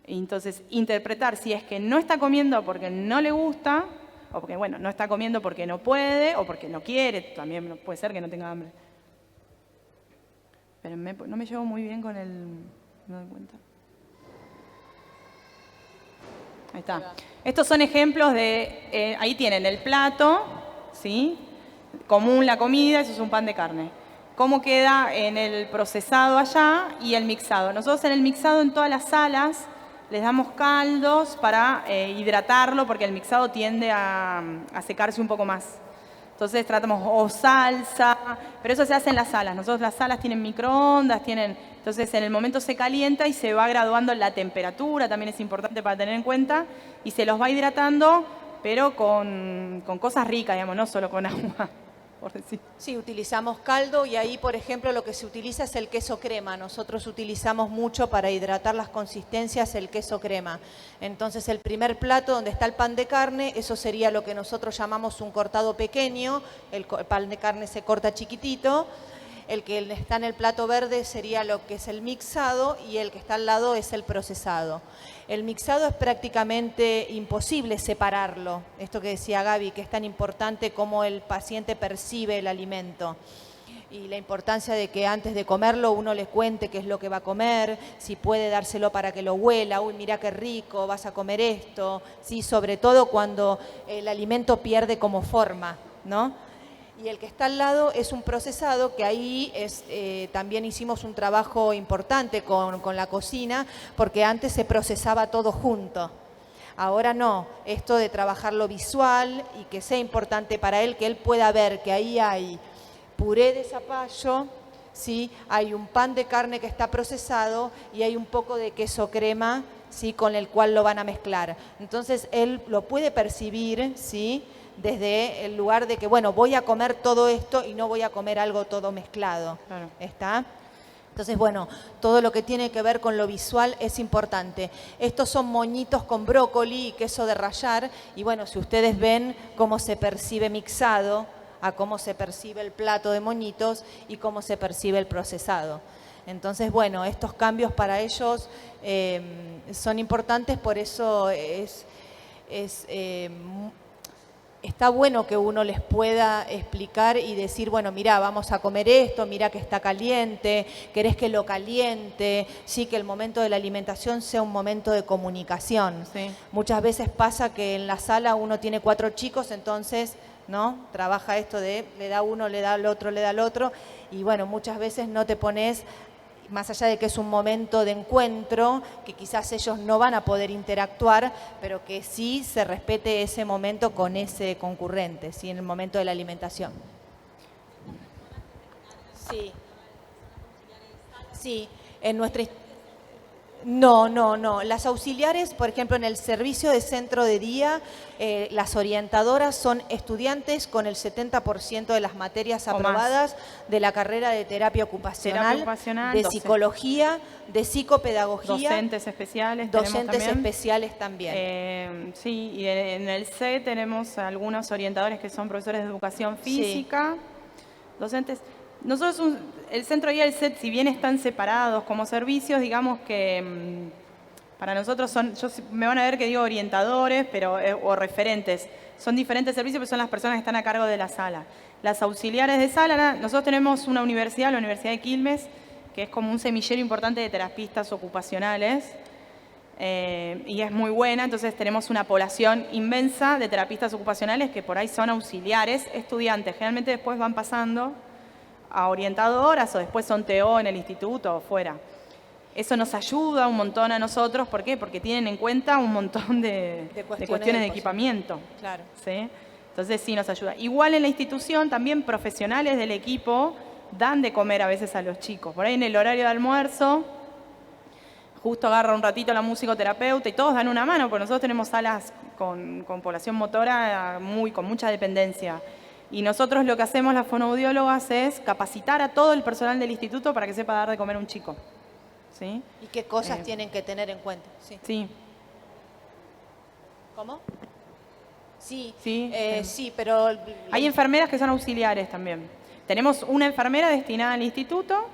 [SPEAKER 2] Entonces, interpretar si es que no está comiendo porque no le gusta, o porque, bueno, no está comiendo porque no puede, o porque no quiere, también puede ser que no tenga hambre. Pero no me llevo muy bien con el... ¿No doy cuenta? Ahí está. Estos son ejemplos de... ahí tienen el plato, ¿sí? Común la comida, eso es un pan de carne. Cómo queda en el procesado allá y el mixado. Nosotros en el mixado en todas las salas les damos caldos para hidratarlo porque el mixado tiende a secarse un poco más. Entonces tratamos o salsa, pero eso se hace en las salas. Nosotros las salas tienen microondas, entonces en el momento se calienta y se va graduando la temperatura, también es importante para tener en cuenta, y se los va hidratando, pero con cosas ricas, digamos, no solo con agua. Por decir.
[SPEAKER 3] Sí, utilizamos caldo y ahí, por ejemplo, lo que se utiliza es el queso crema. Nosotros utilizamos mucho para hidratar las consistencias el queso crema. Entonces, el primer plato donde está el pan de carne, eso sería lo que nosotros llamamos un cortado pequeño. El pan de carne se corta chiquitito. El que está en el plato verde sería lo que es el mixado y el que está al lado es el procesado. El mixado es prácticamente imposible separarlo. Esto que decía Gaby, que es tan importante cómo el paciente percibe el alimento. Y la importancia de que antes de comerlo uno le cuente qué es lo que va a comer, si puede dárselo para que lo huela, uy, mira qué rico, vas a comer esto. Sí, sobre todo cuando el alimento pierde como forma, ¿no? Y el que está al lado es un procesado, que ahí también hicimos un trabajo importante con la cocina, porque antes se procesaba todo junto. Ahora no, esto de trabajar lo visual y que sea importante para él, que él pueda ver que ahí hay puré de zapallo, ¿sí? Hay un pan de carne que está procesado y hay un poco de queso crema, ¿sí? Con el cual lo van a mezclar. Entonces él lo puede percibir, ¿sí? Desde el lugar de que, bueno, voy a comer todo esto y no voy a comer algo todo mezclado.
[SPEAKER 2] Claro.
[SPEAKER 3] ¿Está? Entonces, bueno, todo lo que tiene que ver con lo visual es importante. Estos son moñitos con brócoli y queso de rallar. Y bueno, si ustedes ven cómo se percibe mixado, a cómo se percibe el plato de moñitos y cómo se percibe el procesado. Entonces, bueno, estos cambios para ellos son importantes, por eso está bueno que uno les pueda explicar y decir, bueno, mira, vamos a comer esto, mira que está caliente, querés que lo caliente, sí, que el momento de la alimentación sea un momento de comunicación.
[SPEAKER 2] Sí.
[SPEAKER 3] Muchas veces pasa que en la sala uno tiene 4 chicos, entonces, ¿no? Trabaja esto de le da uno, le da al otro, le da al otro, y bueno, muchas veces no te pones, más allá de que es un momento de encuentro, que quizás ellos no van a poder interactuar, pero que sí se respete ese momento con ese concurrente, ¿sí? En el momento de la alimentación. Sí. Sí, en nuestra... No. Las auxiliares, por ejemplo, en el servicio de centro de día, las orientadoras son estudiantes con el 70% de las materias aprobadas de la carrera de terapia ocupacional, de psicología, de psicopedagogía.
[SPEAKER 2] Docentes especiales.
[SPEAKER 3] Docentes especiales también.
[SPEAKER 2] Sí, y en el C tenemos algunos orientadores que son profesores de educación física, sí. Docentes... Nosotros, el centro y el CET, si bien están separados como servicios, digamos que para nosotros son, me van a ver que digo orientadores o referentes, son diferentes servicios, pero son las personas que están a cargo de la sala. Las auxiliares de sala, nosotros tenemos una universidad, la Universidad de Quilmes, que es como un semillero importante de terapistas ocupacionales, y es muy buena, entonces tenemos una población inmensa de terapistas ocupacionales que por ahí son auxiliares, estudiantes, generalmente después van pasando a orientadoras o después son TO en el instituto o fuera. Eso nos ayuda un montón a nosotros, ¿por qué? Porque tienen en cuenta un montón de cuestiones de equipamiento.
[SPEAKER 3] Claro.
[SPEAKER 2] ¿Sí? Entonces sí nos ayuda. Igual en la institución también profesionales del equipo dan de comer a veces a los chicos. Por ahí en el horario de almuerzo, justo agarra un ratito la musicoterapeuta y todos dan una mano, porque nosotros tenemos salas con población motora con mucha dependencia. Y nosotros lo que hacemos las fonoaudiólogas es capacitar a todo el personal del instituto para que sepa dar de comer a un chico. ¿Sí?
[SPEAKER 3] ¿Y qué cosas tienen que tener en cuenta? Sí.
[SPEAKER 2] Sí.
[SPEAKER 3] ¿Cómo? Sí,
[SPEAKER 2] sí,
[SPEAKER 3] pero...
[SPEAKER 2] Hay enfermeras que son auxiliares también. Tenemos una enfermera destinada al instituto,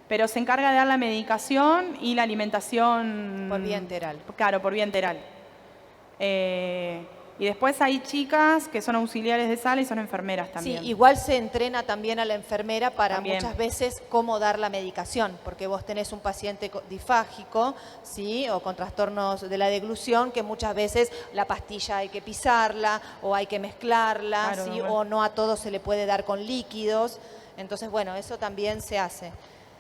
[SPEAKER 2] pero se encarga de dar la medicación y la alimentación...
[SPEAKER 3] Por vía enteral.
[SPEAKER 2] Claro, por vía enteral. Y después hay chicas que son auxiliares de sala y son enfermeras también.
[SPEAKER 3] Sí, igual se entrena también a la enfermera para
[SPEAKER 2] también.
[SPEAKER 3] Muchas veces cómo dar la medicación, porque vos tenés un paciente difágico, ¿sí? O con trastornos de la deglución, que muchas veces la pastilla hay que pisarla o hay que mezclarla,
[SPEAKER 2] claro,
[SPEAKER 3] ¿sí? O no a todos se le puede dar con líquidos. Entonces, bueno, eso también se hace.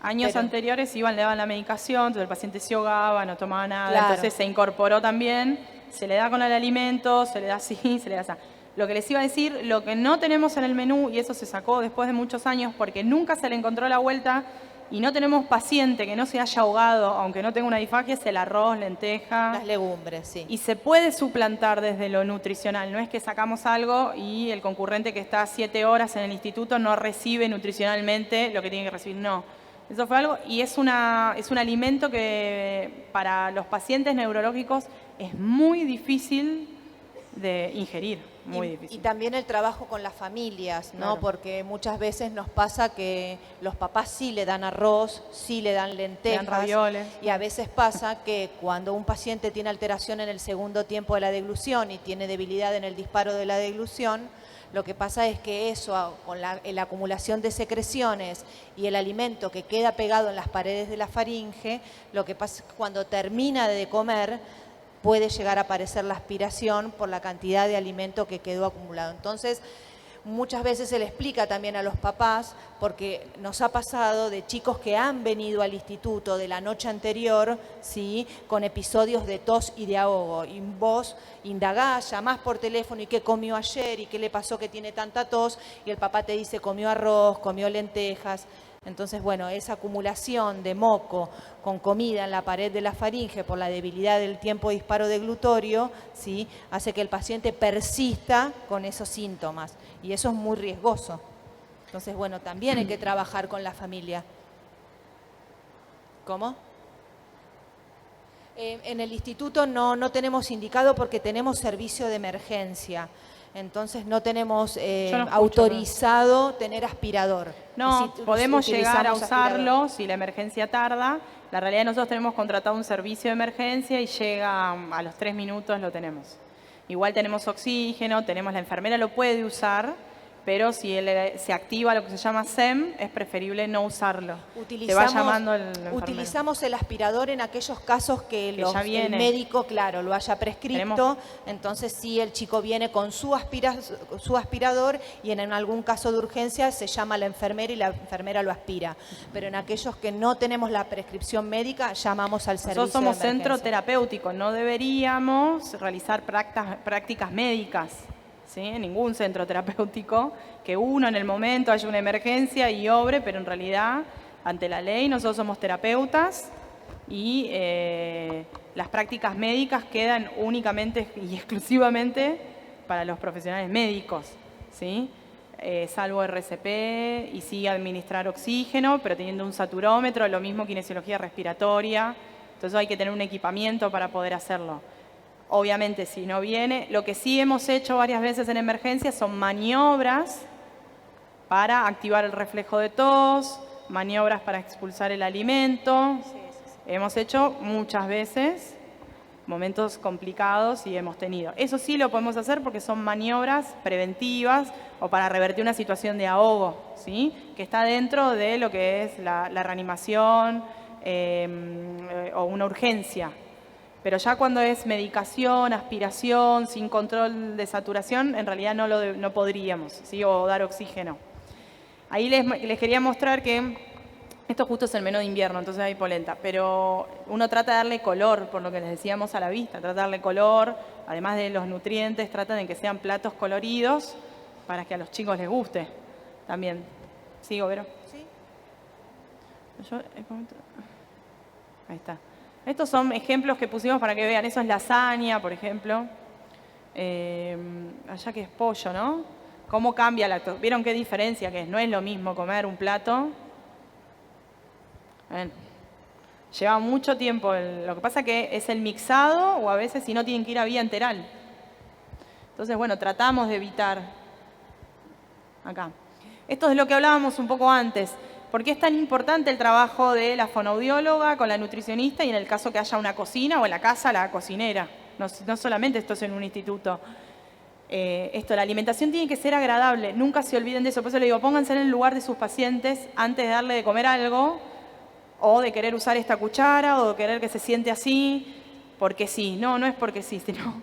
[SPEAKER 2] Años anteriores le daban la medicación, entonces el paciente se ahogaba, no tomaba nada,
[SPEAKER 3] claro.
[SPEAKER 2] Entonces se incorporó también, se le da con el alimento, se le da así, se le da así. Lo que les iba a decir, lo que no tenemos en el menú, y eso se sacó después de muchos años porque nunca se le encontró la vuelta y no tenemos paciente que no se haya ahogado, aunque no tenga una disfagia, es el arroz, lenteja.
[SPEAKER 3] Las legumbres, sí.
[SPEAKER 2] Y se puede suplantar desde lo nutricional, no es que sacamos algo y el concurrente que está 7 horas en el instituto no recibe nutricionalmente lo que tiene que recibir, no. Eso fue algo, y es un alimento que para los pacientes neurológicos es muy difícil de ingerir, muy difícil.
[SPEAKER 3] Y también el trabajo con las familias, ¿no?
[SPEAKER 2] Claro.
[SPEAKER 3] Porque muchas veces nos pasa que los papás sí le dan arroz, sí le dan lentejas.
[SPEAKER 2] Le dan ravioles.
[SPEAKER 3] Y a veces pasa que cuando un paciente tiene alteración en el segundo tiempo de la deglución y tiene debilidad en el disparo de la deglución, lo que pasa es que eso, con la acumulación de secreciones y el alimento que queda pegado en las paredes de la faringe, lo que pasa es que cuando termina de comer puede llegar a aparecer la aspiración por la cantidad de alimento que quedó acumulado. Entonces, muchas veces se le explica también a los papás, porque nos ha pasado de chicos que han venido al instituto de la noche anterior, ¿sí? Con episodios de tos y de ahogo. Y vos indagás, llamás por teléfono y qué comió ayer y qué le pasó que tiene tanta tos, y el papá te dice comió arroz, comió lentejas. Entonces, bueno, esa acumulación de moco con comida en la pared de la faringe por la debilidad del tiempo de disparo deglutorio, ¿sí? Hace que el paciente persista con esos síntomas y eso es muy riesgoso. Entonces, bueno, también hay que trabajar con la familia. ¿Cómo? En el instituto no tenemos indicado porque tenemos servicio de emergencia. Entonces no tenemos autorizado tener aspirador.
[SPEAKER 2] No,
[SPEAKER 3] Si
[SPEAKER 2] podemos llegar a
[SPEAKER 3] utilizamos
[SPEAKER 2] usarlo
[SPEAKER 3] aspirador.
[SPEAKER 2] si la emergencia tarda. La realidad nosotros tenemos contratado un servicio de emergencia y llega a los 3 minutos lo tenemos. Igual tenemos oxígeno, tenemos la enfermera lo puede usar, pero si se activa lo que se llama SEM, es preferible no usarlo. Te va llamando el enfermero.
[SPEAKER 3] Utilizamos el aspirador en aquellos casos que el
[SPEAKER 2] ya
[SPEAKER 3] médico, claro, lo haya prescrito. Entonces, sí, el chico viene con su aspirador y en algún caso de urgencia se llama a la enfermera y la enfermera lo aspira. Pero en aquellos que no tenemos la prescripción médica, llamamos al servicio de emergencia.
[SPEAKER 2] Nosotros somos centro terapéutico, no deberíamos realizar prácticas médicas. ¿Sí? En ningún centro terapéutico, que uno en el momento haya una emergencia y obre, pero en realidad, ante la ley, nosotros somos terapeutas y las prácticas médicas quedan únicamente y exclusivamente para los profesionales médicos, ¿sí? Salvo RCP y sí administrar oxígeno, pero teniendo un saturómetro, lo mismo kinesiología respiratoria, entonces hay que tener un equipamiento para poder hacerlo. Obviamente, si no viene, lo que sí hemos hecho varias veces en emergencias son maniobras para activar el reflejo de tos, maniobras para expulsar el alimento. Sí. Hemos hecho muchas veces momentos complicados y hemos tenido. Eso sí lo podemos hacer porque son maniobras preventivas o para revertir una situación de ahogo, ¿sí? Que está dentro de lo que es la reanimación o una urgencia. Pero ya cuando es medicación, aspiración, sin control de saturación, en realidad no podríamos, ¿sí? O dar oxígeno. Ahí les quería mostrar que esto justo es el menú de invierno, entonces hay polenta, pero uno trata de darle color, por lo que les decíamos a la vista, trata de darle color, además de los nutrientes, tratan de que sean platos coloridos para que a los chicos les guste también. ¿Sigo, Vero? Sí. Ahí está. Estos son ejemplos que pusimos para que vean. Eso es lasaña, por ejemplo. Allá que es pollo, ¿no? ¿Cómo cambia la... ¿Vieron qué diferencia que es? No es lo mismo comer un plato. Bueno, lleva mucho tiempo. Lo que pasa que es el mixado o a veces si no tienen que ir a vía enteral. Entonces, bueno, tratamos de evitar. Acá. Esto es lo que hablábamos un poco antes. ¿Por qué es tan importante el trabajo de la fonoaudióloga con la nutricionista y en el caso que haya una cocina o en la casa la cocinera? No solamente esto es en un instituto. La alimentación tiene que ser agradable, nunca se olviden de eso. Por eso le digo, pónganse en el lugar de sus pacientes antes de darle de comer algo o de querer usar esta cuchara o de querer que se siente así, porque sí. No es porque sí, sino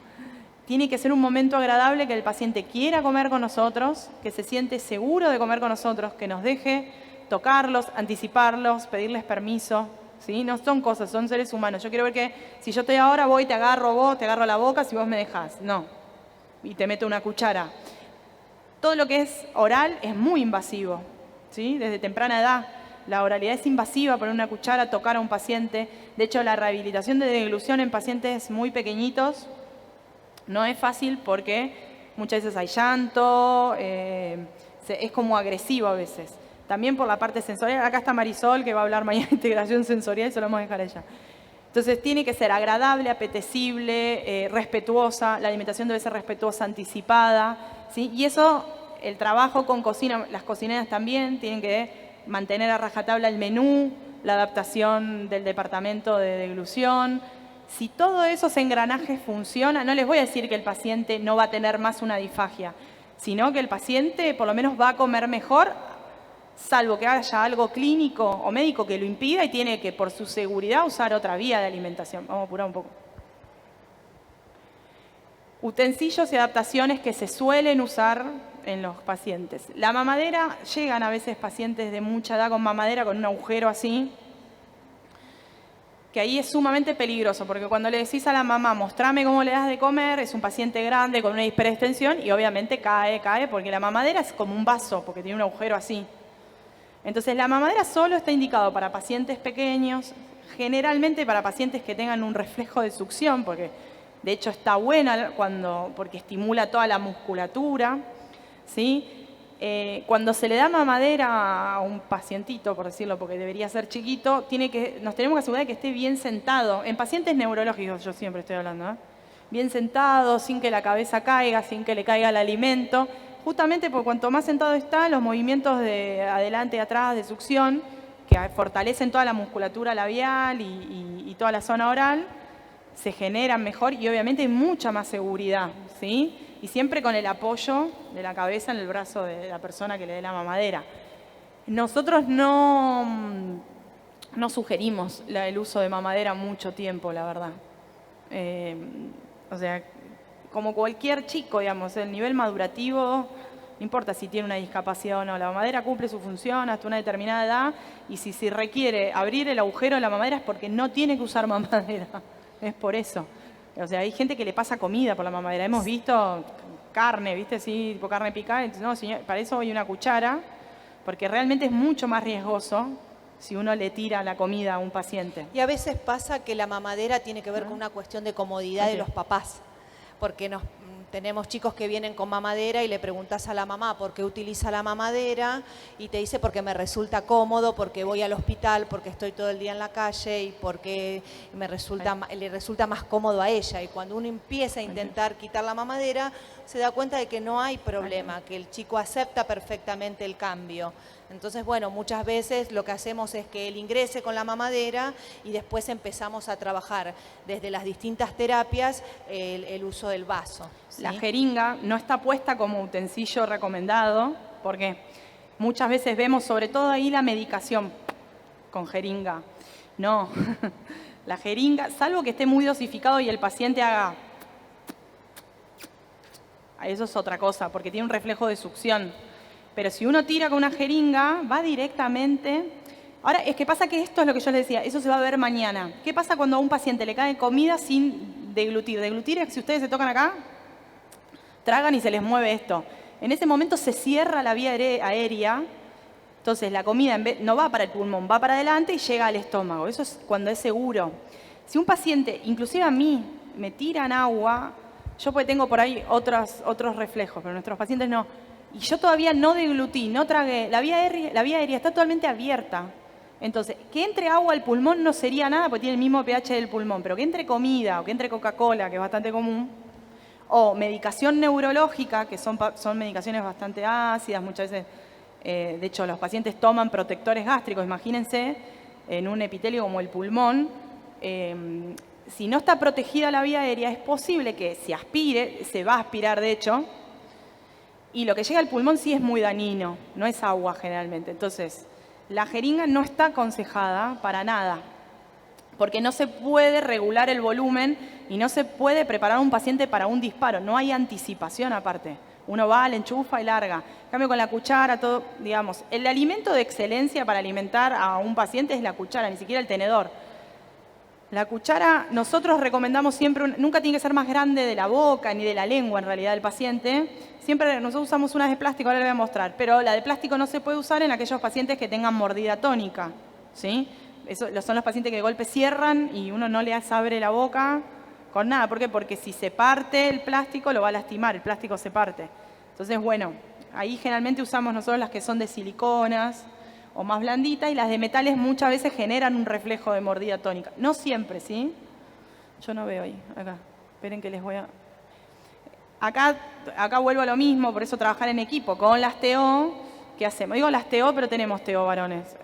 [SPEAKER 2] tiene que ser un momento agradable que el paciente quiera comer con nosotros, que se siente seguro de comer con nosotros, que nos deje tocarlos, anticiparlos, pedirles permiso, ¿sí? No son cosas, son seres humanos. Yo quiero ver que si yo estoy ahora, voy, te agarro la boca si vos me dejás. No. Y te meto una cuchara. Todo lo que es oral es muy invasivo, ¿sí? Desde temprana edad. La oralidad es invasiva, poner una cuchara, tocar a un paciente. De hecho, la rehabilitación de deglución en pacientes muy pequeñitos no es fácil porque muchas veces hay llanto, es como agresivo a veces. También por la parte sensorial. Acá está Marisol, que va a hablar mañana de integración sensorial, eso lo vamos a dejar a ella. Entonces, tiene que ser agradable, apetecible, respetuosa. La alimentación debe ser respetuosa, anticipada, ¿sí? Y eso, el trabajo con cocina, las cocineras también tienen que mantener a rajatabla el menú, la adaptación del departamento de deglución. Si todo esos engranajes funciona, no les voy a decir que el paciente no va a tener más una disfagia, sino que el paciente por lo menos va a comer mejor, salvo que haya algo clínico o médico que lo impida y tiene que, por su seguridad, usar otra vía de alimentación. Vamos a apurar un poco. Utensilios y adaptaciones que se suelen usar en los pacientes. La mamadera, llegan a veces pacientes de mucha edad con mamadera, con un agujero así, que ahí es sumamente peligroso, porque cuando le decís a la mamá, mostrame cómo le das de comer, es un paciente grande con una hiperextensión y obviamente cae, porque la mamadera es como un vaso, porque tiene un agujero así. Entonces, la mamadera solo está indicado para pacientes pequeños, generalmente para pacientes que tengan un reflejo de succión, porque de hecho está buena porque estimula toda la musculatura, ¿sí? Cuando se le da mamadera a un pacientito, por decirlo, porque debería ser chiquito, nos tenemos que asegurar de que esté bien sentado. En pacientes neurológicos, yo siempre estoy hablando, ¿eh? Bien sentado, sin que la cabeza caiga, sin que le caiga el alimento. Justamente porque cuanto más sentado está, los movimientos de adelante y atrás, de succión, que fortalecen toda la musculatura labial y toda la zona oral, se generan mejor y obviamente hay mucha más seguridad, ¿sí? Y siempre con el apoyo de la cabeza en el brazo de la persona que le dé la mamadera. Nosotros no sugerimos el uso de mamadera mucho tiempo, la verdad. O sea, como cualquier chico, digamos, el nivel madurativo, no importa si tiene una discapacidad o no, la mamadera cumple su función hasta una determinada edad y si requiere abrir el agujero de la mamadera es porque no tiene que usar mamadera, es por eso. O sea, hay gente que le pasa comida por la mamadera. Hemos visto carne, ¿viste? Sí, tipo carne picada. Entonces, no, señor, para eso voy una cuchara, porque realmente es mucho más riesgoso si uno le tira la comida a un paciente.
[SPEAKER 3] Y a veces pasa que la mamadera tiene que ver con una cuestión de comodidad de los papás, porque tenemos chicos que vienen con mamadera y le preguntas a la mamá por qué utiliza la mamadera y te dice porque me resulta cómodo, porque voy al hospital, porque estoy todo el día en la calle y porque le resulta más cómodo a ella. Y cuando uno empieza a intentar quitar la mamadera, se da cuenta de que no hay problema, que el chico acepta perfectamente el cambio. Entonces, bueno, muchas veces lo que hacemos es que él ingrese con la mamadera y después empezamos a trabajar desde las distintas terapias el uso del vaso, ¿sí?
[SPEAKER 2] La jeringa no está puesta como utensilio recomendado porque muchas veces vemos sobre todo ahí la medicación con jeringa. No, la jeringa, salvo que esté muy dosificado y el paciente haga... Eso es otra cosa, porque tiene un reflejo de succión. Pero si uno tira con una jeringa, va directamente... Ahora, es que pasa que esto es lo que yo les decía, eso se va a ver mañana. ¿Qué pasa cuando a un paciente le cae comida sin deglutir? Deglutir es que si ustedes se tocan acá, tragan y se les mueve esto. En ese momento se cierra la vía aérea, entonces la comida no va para el pulmón, va para adelante y llega al estómago. Eso es cuando es seguro. Si un paciente, inclusive a mí, me tiran agua, yo porque tengo por ahí otros reflejos, pero nuestros pacientes no. Y yo todavía no deglutí, no tragué, la vía aérea está totalmente abierta. Entonces, que entre agua al pulmón no sería nada porque tiene el mismo pH del pulmón, pero que entre comida o que entre Coca-Cola, que es bastante común, o medicación neurológica, que son medicaciones bastante ácidas, muchas veces, de hecho, los pacientes toman protectores gástricos, imagínense, en un epitelio como el pulmón, si no está protegida la vía aérea, es posible que se aspire, se va a aspirar de hecho, y lo que llega al pulmón sí es muy dañino, no es agua generalmente. Entonces, la jeringa no está aconsejada para nada, porque no se puede regular el volumen y no se puede preparar a un paciente para un disparo, no hay anticipación aparte. Uno va, le enchufa y larga. En cambio con la cuchara, todo, digamos, el alimento de excelencia para alimentar a un paciente es la cuchara, ni siquiera el tenedor. La cuchara, nosotros recomendamos siempre, nunca tiene que ser más grande de la boca ni de la lengua en realidad del paciente. Siempre nosotros usamos unas de plástico, ahora les voy a mostrar, pero la de plástico no se puede usar en aquellos pacientes que tengan mordida tónica, ¿sí? Eso son los pacientes que de golpe cierran y uno no les abre la boca con nada. ¿Por qué? Porque si se parte el plástico lo va a lastimar, el plástico se parte. Entonces, bueno, ahí generalmente usamos nosotros las que son de siliconas o más blanditas y las de metales muchas veces generan un reflejo de mordida tónica. No siempre, ¿sí? Yo no veo ahí, acá. Esperen que les voy a... Acá vuelvo a lo mismo, por eso trabajar en equipo. Con las TO, ¿qué hacemos? Digo las TO, pero tenemos TO varones.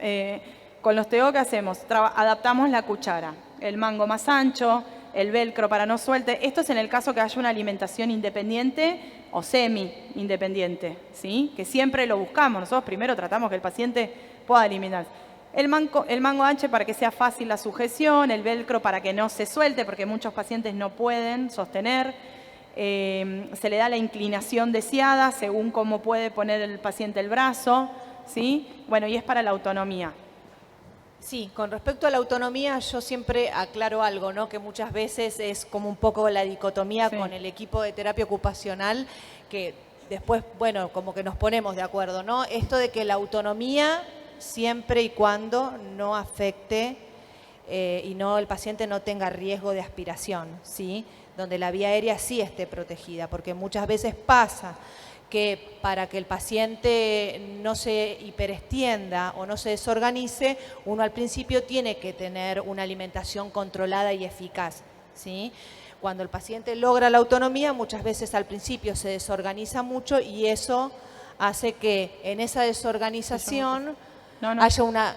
[SPEAKER 2] Con los TO, ¿qué hacemos? Adaptamos la cuchara, el mango más ancho, el velcro para no suelte. Esto es en el caso que haya una alimentación independiente o semi-independiente, ¿sí? Que siempre lo buscamos. Nosotros primero tratamos que el paciente pueda alimentarse. El mango ancho para que sea fácil la sujeción, el velcro para que no se suelte, porque muchos pacientes no pueden sostener. Se le da la inclinación deseada según cómo puede poner el paciente el brazo, ¿sí? Bueno, y es para la autonomía.
[SPEAKER 3] Sí, con respecto a la autonomía yo siempre aclaro algo, ¿no? Que muchas veces es como un poco la dicotomía con el equipo de terapia ocupacional, que después, bueno, como que nos ponemos de acuerdo, ¿no? Esto de que la autonomía siempre y cuando no afecte y el paciente no tenga riesgo de aspiración, ¿sí? Donde la vía aérea sí esté protegida, porque muchas veces pasa que para que el paciente no se hiperextienda o no se desorganice, uno al principio tiene que tener una alimentación controlada y eficaz, ¿sí? Cuando el paciente logra la autonomía, muchas veces al principio se desorganiza mucho y eso hace que en esa desorganización haya una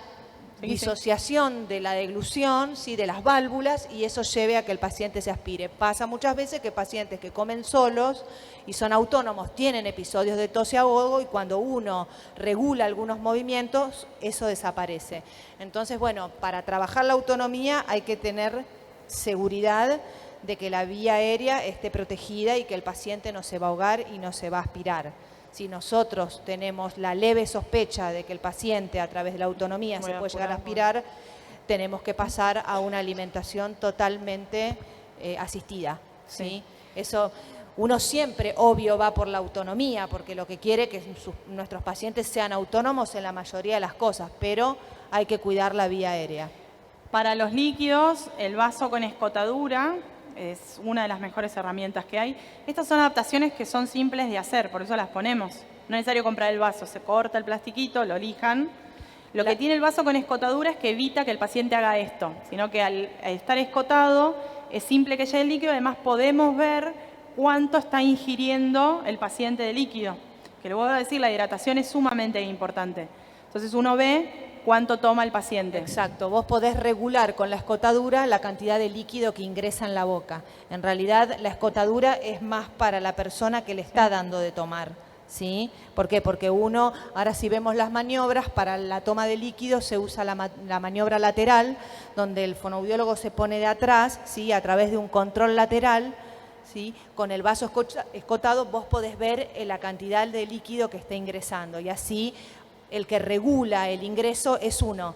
[SPEAKER 3] disociación de la deglución, ¿sí? De las válvulas, y eso lleve a que el paciente se aspire. Pasa muchas veces que pacientes que comen solos y son autónomos tienen episodios de tos y ahogo, y cuando uno regula algunos movimientos, eso desaparece. Entonces, bueno, para trabajar la autonomía hay que tener seguridad de que la vía aérea esté protegida y que el paciente no se va a ahogar y no se va a aspirar. Si nosotros tenemos la leve sospecha de que el paciente a través de la autonomía se puede llegar a aspirar, tenemos que pasar a una alimentación totalmente asistida, ¿sí? Eso, uno siempre, obvio, va por la autonomía, porque lo que quiere es que nuestros pacientes sean autónomos en la mayoría de las cosas, pero hay que cuidar la vía aérea.
[SPEAKER 2] Para los líquidos, el vaso con escotadura es una de las mejores herramientas que hay. Estas son adaptaciones que son simples de hacer, por eso las ponemos. No es necesario comprar el vaso, se corta el plastiquito, lo lijan. Lo que tiene el vaso con escotadura es que evita que el paciente haga esto, sino que al estar escotado es simple que llegue el líquido, además podemos ver cuánto está ingiriendo el paciente de líquido. Que le voy a decir, la hidratación es sumamente importante. Entonces uno ve cuánto toma el paciente.
[SPEAKER 3] Exacto, vos podés regular con la escotadura la cantidad de líquido que ingresa en la boca. En realidad la escotadura es más para la persona que le está dando de tomar, ¿sí? ¿Por qué? Porque uno, ahora si vemos las maniobras, para la toma de líquido se usa la maniobra lateral, donde el fonoaudiólogo se pone de atrás, ¿sí? A través de un control lateral, ¿sí? Con el vaso escotado vos podés ver la cantidad de líquido que está ingresando, y así el que regula el ingreso es uno,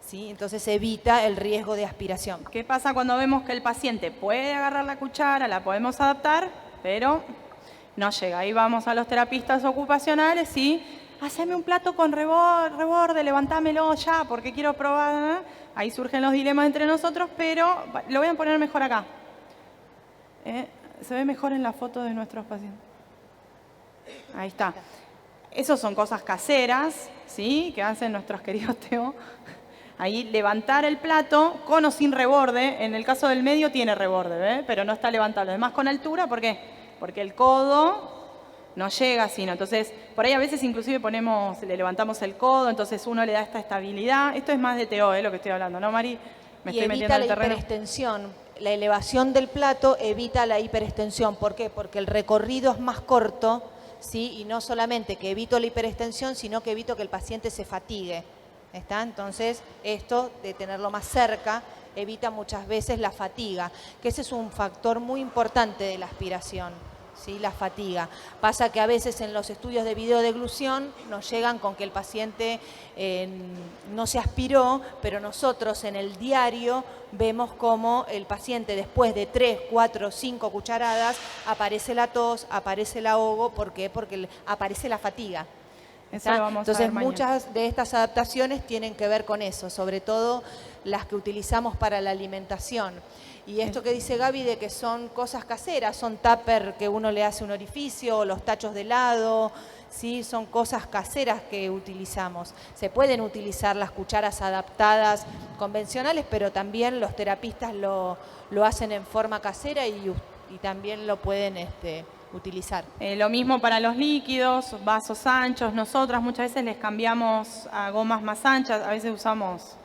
[SPEAKER 3] ¿sí? Entonces evita el riesgo de aspiración.
[SPEAKER 2] ¿Qué pasa cuando vemos que el paciente puede agarrar la cuchara, la podemos adaptar, pero no llega? Ahí vamos a los terapistas ocupacionales y haceme un plato con reborde, levantámelo ya porque quiero probar. Ahí surgen los dilemas entre nosotros, pero lo voy a poner mejor acá. Se ve mejor en la foto de nuestros pacientes. Ahí está. Esas son cosas caseras, ¿sí? Que hacen nuestros queridos Teo. Ahí levantar el plato con o sin reborde. En el caso del medio tiene reborde, ¿ve? Pero no está levantable. Además con altura, ¿por qué? Porque el codo no llega sino. Entonces, por ahí a veces inclusive le levantamos el codo, entonces uno le da esta estabilidad. Esto es más de Teo, lo que estoy hablando, ¿no, Mari? Me estoy metiendo en el terreno.
[SPEAKER 3] Y evita la hiperextensión. La elevación del plato evita la hiperextensión. ¿Por qué? Porque el recorrido es más corto, ¿sí? Y no solamente que evito la hiperextensión, sino que evito que el paciente se fatigue. ¿Está? Entonces, esto de tenerlo más cerca evita muchas veces la fatiga, que ese es un factor muy importante de la aspiración, ¿sí? La fatiga. Pasa que a veces en los estudios de videodeglución nos llegan con que el paciente no se aspiró, pero nosotros en el diario vemos cómo el paciente después de 3, 4, 5 cucharadas aparece la tos, aparece el ahogo. ¿Por qué? Porque aparece la fatiga. Entonces muchas de estas adaptaciones tienen que ver con eso, sobre todo las que utilizamos para la alimentación. Y esto que dice Gaby de que son cosas caseras, son tupper que uno le hace un orificio, o los tachos de helado, ¿sí? Son cosas caseras que utilizamos. Se pueden utilizar las cucharas adaptadas convencionales, pero también los terapistas lo hacen en forma casera y también lo pueden utilizar.
[SPEAKER 2] Lo mismo para los líquidos, vasos anchos. Nosotras muchas veces les cambiamos a gomas más anchas, a veces usamos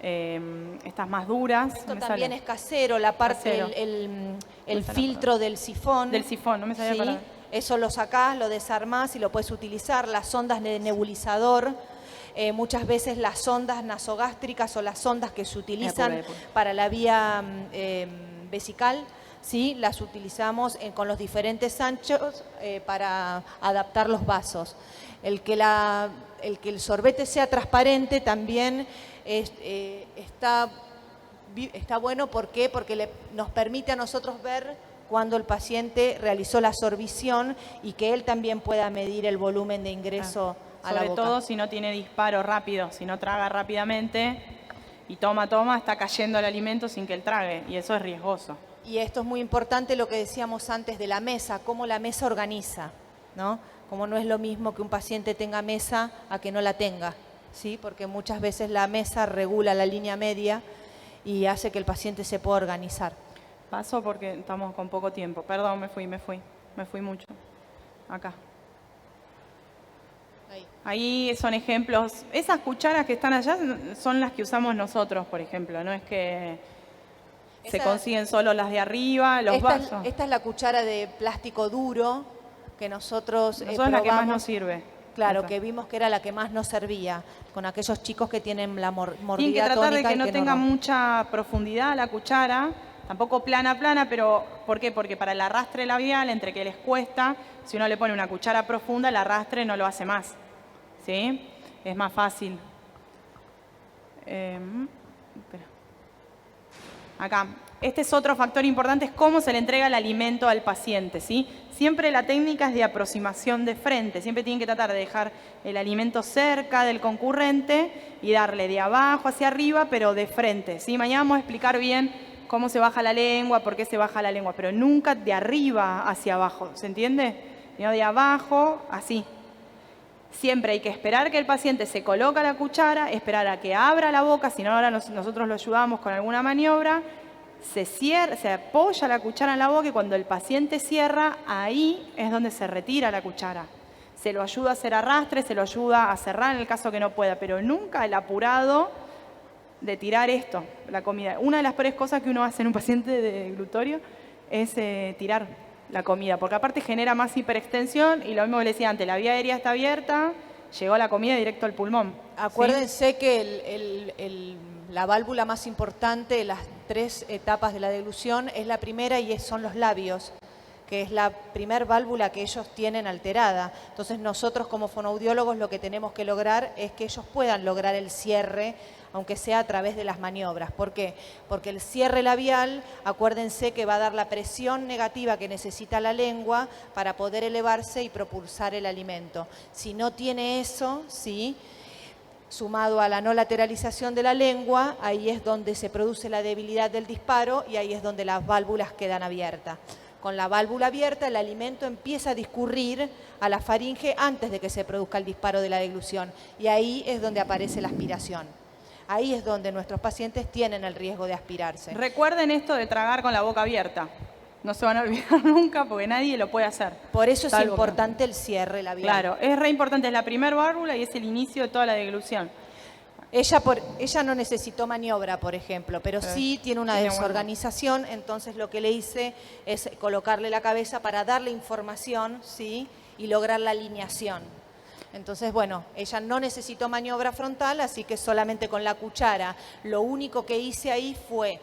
[SPEAKER 2] estas más duras.
[SPEAKER 3] Esto también es casero, la parte, el filtro del sifón.
[SPEAKER 2] Del sifón, no me sabía
[SPEAKER 3] ¿sí? Eso lo sacás, lo desarmás y lo puedes utilizar. Las sondas de nebulizador, muchas veces las sondas nasogástricas o las sondas que se utilizan para la vía vesical, ¿sí? Las utilizamos con los diferentes anchos para adaptar los vasos. El que el sorbete sea transparente también está bueno. ¿Por qué? Porque nos permite a nosotros ver cuando el paciente realizó la sorbición y que él también pueda medir el volumen de ingreso a la boca.
[SPEAKER 2] Sobre todo si no tiene disparo rápido, si no traga rápidamente y toma, está cayendo el alimento sin que él trague, y eso es riesgoso.
[SPEAKER 3] Y esto es muy importante, lo que decíamos antes de la mesa, cómo la mesa organiza, ¿no? como no es lo mismo que un paciente tenga mesa a que no la tenga, ¿sí? Porque muchas veces la mesa regula la línea media y hace que el paciente se pueda organizar.
[SPEAKER 2] Paso porque estamos con poco tiempo. Perdón, me fui mucho. Acá. Ahí son ejemplos. Esas cucharas que están allá son las que usamos nosotros, por ejemplo. No es que se consiguen solo las de arriba, los vasos.
[SPEAKER 3] Esta es la cuchara de plástico duro que nosotros
[SPEAKER 2] es la que más nos sirve.
[SPEAKER 3] Claro, que vimos que era la que más nos servía, con aquellos chicos que tienen la mordida
[SPEAKER 2] tienen que tratar
[SPEAKER 3] tónica
[SPEAKER 2] de que no tenga mucha profundidad la cuchara, tampoco plana, pero ¿por qué? Porque para el arrastre labial, entre que les cuesta, si uno le pone una cuchara profunda, el arrastre no lo hace más, ¿sí? Es más fácil. Espera. Acá. Este es otro factor importante, es cómo se le entrega el alimento al paciente, ¿sí? Siempre la técnica es de aproximación de frente, siempre tienen que tratar de dejar el alimento cerca del concurrente y darle de abajo hacia arriba, pero de frente, ¿sí? Mañana vamos a explicar bien cómo se baja la lengua, por qué se baja la lengua, pero nunca de arriba hacia abajo, ¿se entiende? Sino de abajo, así. Siempre hay que esperar que el paciente se coloque la cuchara, esperar a que abra la boca, si no ahora nosotros lo ayudamos con alguna maniobra, se apoya la cuchara en la boca y cuando el paciente cierra, ahí es donde se retira la cuchara. Se lo ayuda a hacer arrastre, se lo ayuda a cerrar en el caso que no pueda, pero nunca el apurado de tirar esto, la comida. Una de las peores cosas que uno hace en un paciente de glutorio es tirar la comida, porque aparte genera más hiperextensión y lo mismo que le decía antes, la vía aérea está abierta, llegó la comida directo al pulmón.
[SPEAKER 3] Acuérdense, ¿sí?, que la válvula más importante de las 3 etapas de la deglución es la primera y son los labios, que es la primer válvula que ellos tienen alterada. Entonces nosotros como fonoaudiólogos lo que tenemos que lograr es que ellos puedan lograr el cierre, aunque sea a través de las maniobras. ¿Por qué? Porque el cierre labial, acuérdense que va a dar la presión negativa que necesita la lengua para poder elevarse y propulsar el alimento. Si no tiene eso, ¿sí?, sumado a la no lateralización de la lengua, ahí es donde se produce la debilidad del disparo y ahí es donde las válvulas quedan abiertas. Con la válvula abierta, el alimento empieza a discurrir a la faringe antes de que se produzca el disparo de la deglución y ahí es donde aparece la aspiración. Ahí es donde nuestros pacientes tienen el riesgo de aspirarse.
[SPEAKER 2] Recuerden esto de tragar con la boca abierta. No se van a olvidar nunca porque nadie lo puede hacer.
[SPEAKER 3] Por eso es importante el cierre labial.
[SPEAKER 2] Claro, es re importante, es la primer válvula y es el inicio de toda la deglución.
[SPEAKER 3] Ella no necesitó maniobra, por ejemplo, pero sí tiene una desorganización, entonces lo que le hice es colocarle la cabeza para darle información, ¿sí?, y lograr la alineación. Entonces, bueno, ella no necesitó maniobra frontal, así que solamente con la cuchara. Lo único que hice ahí fue,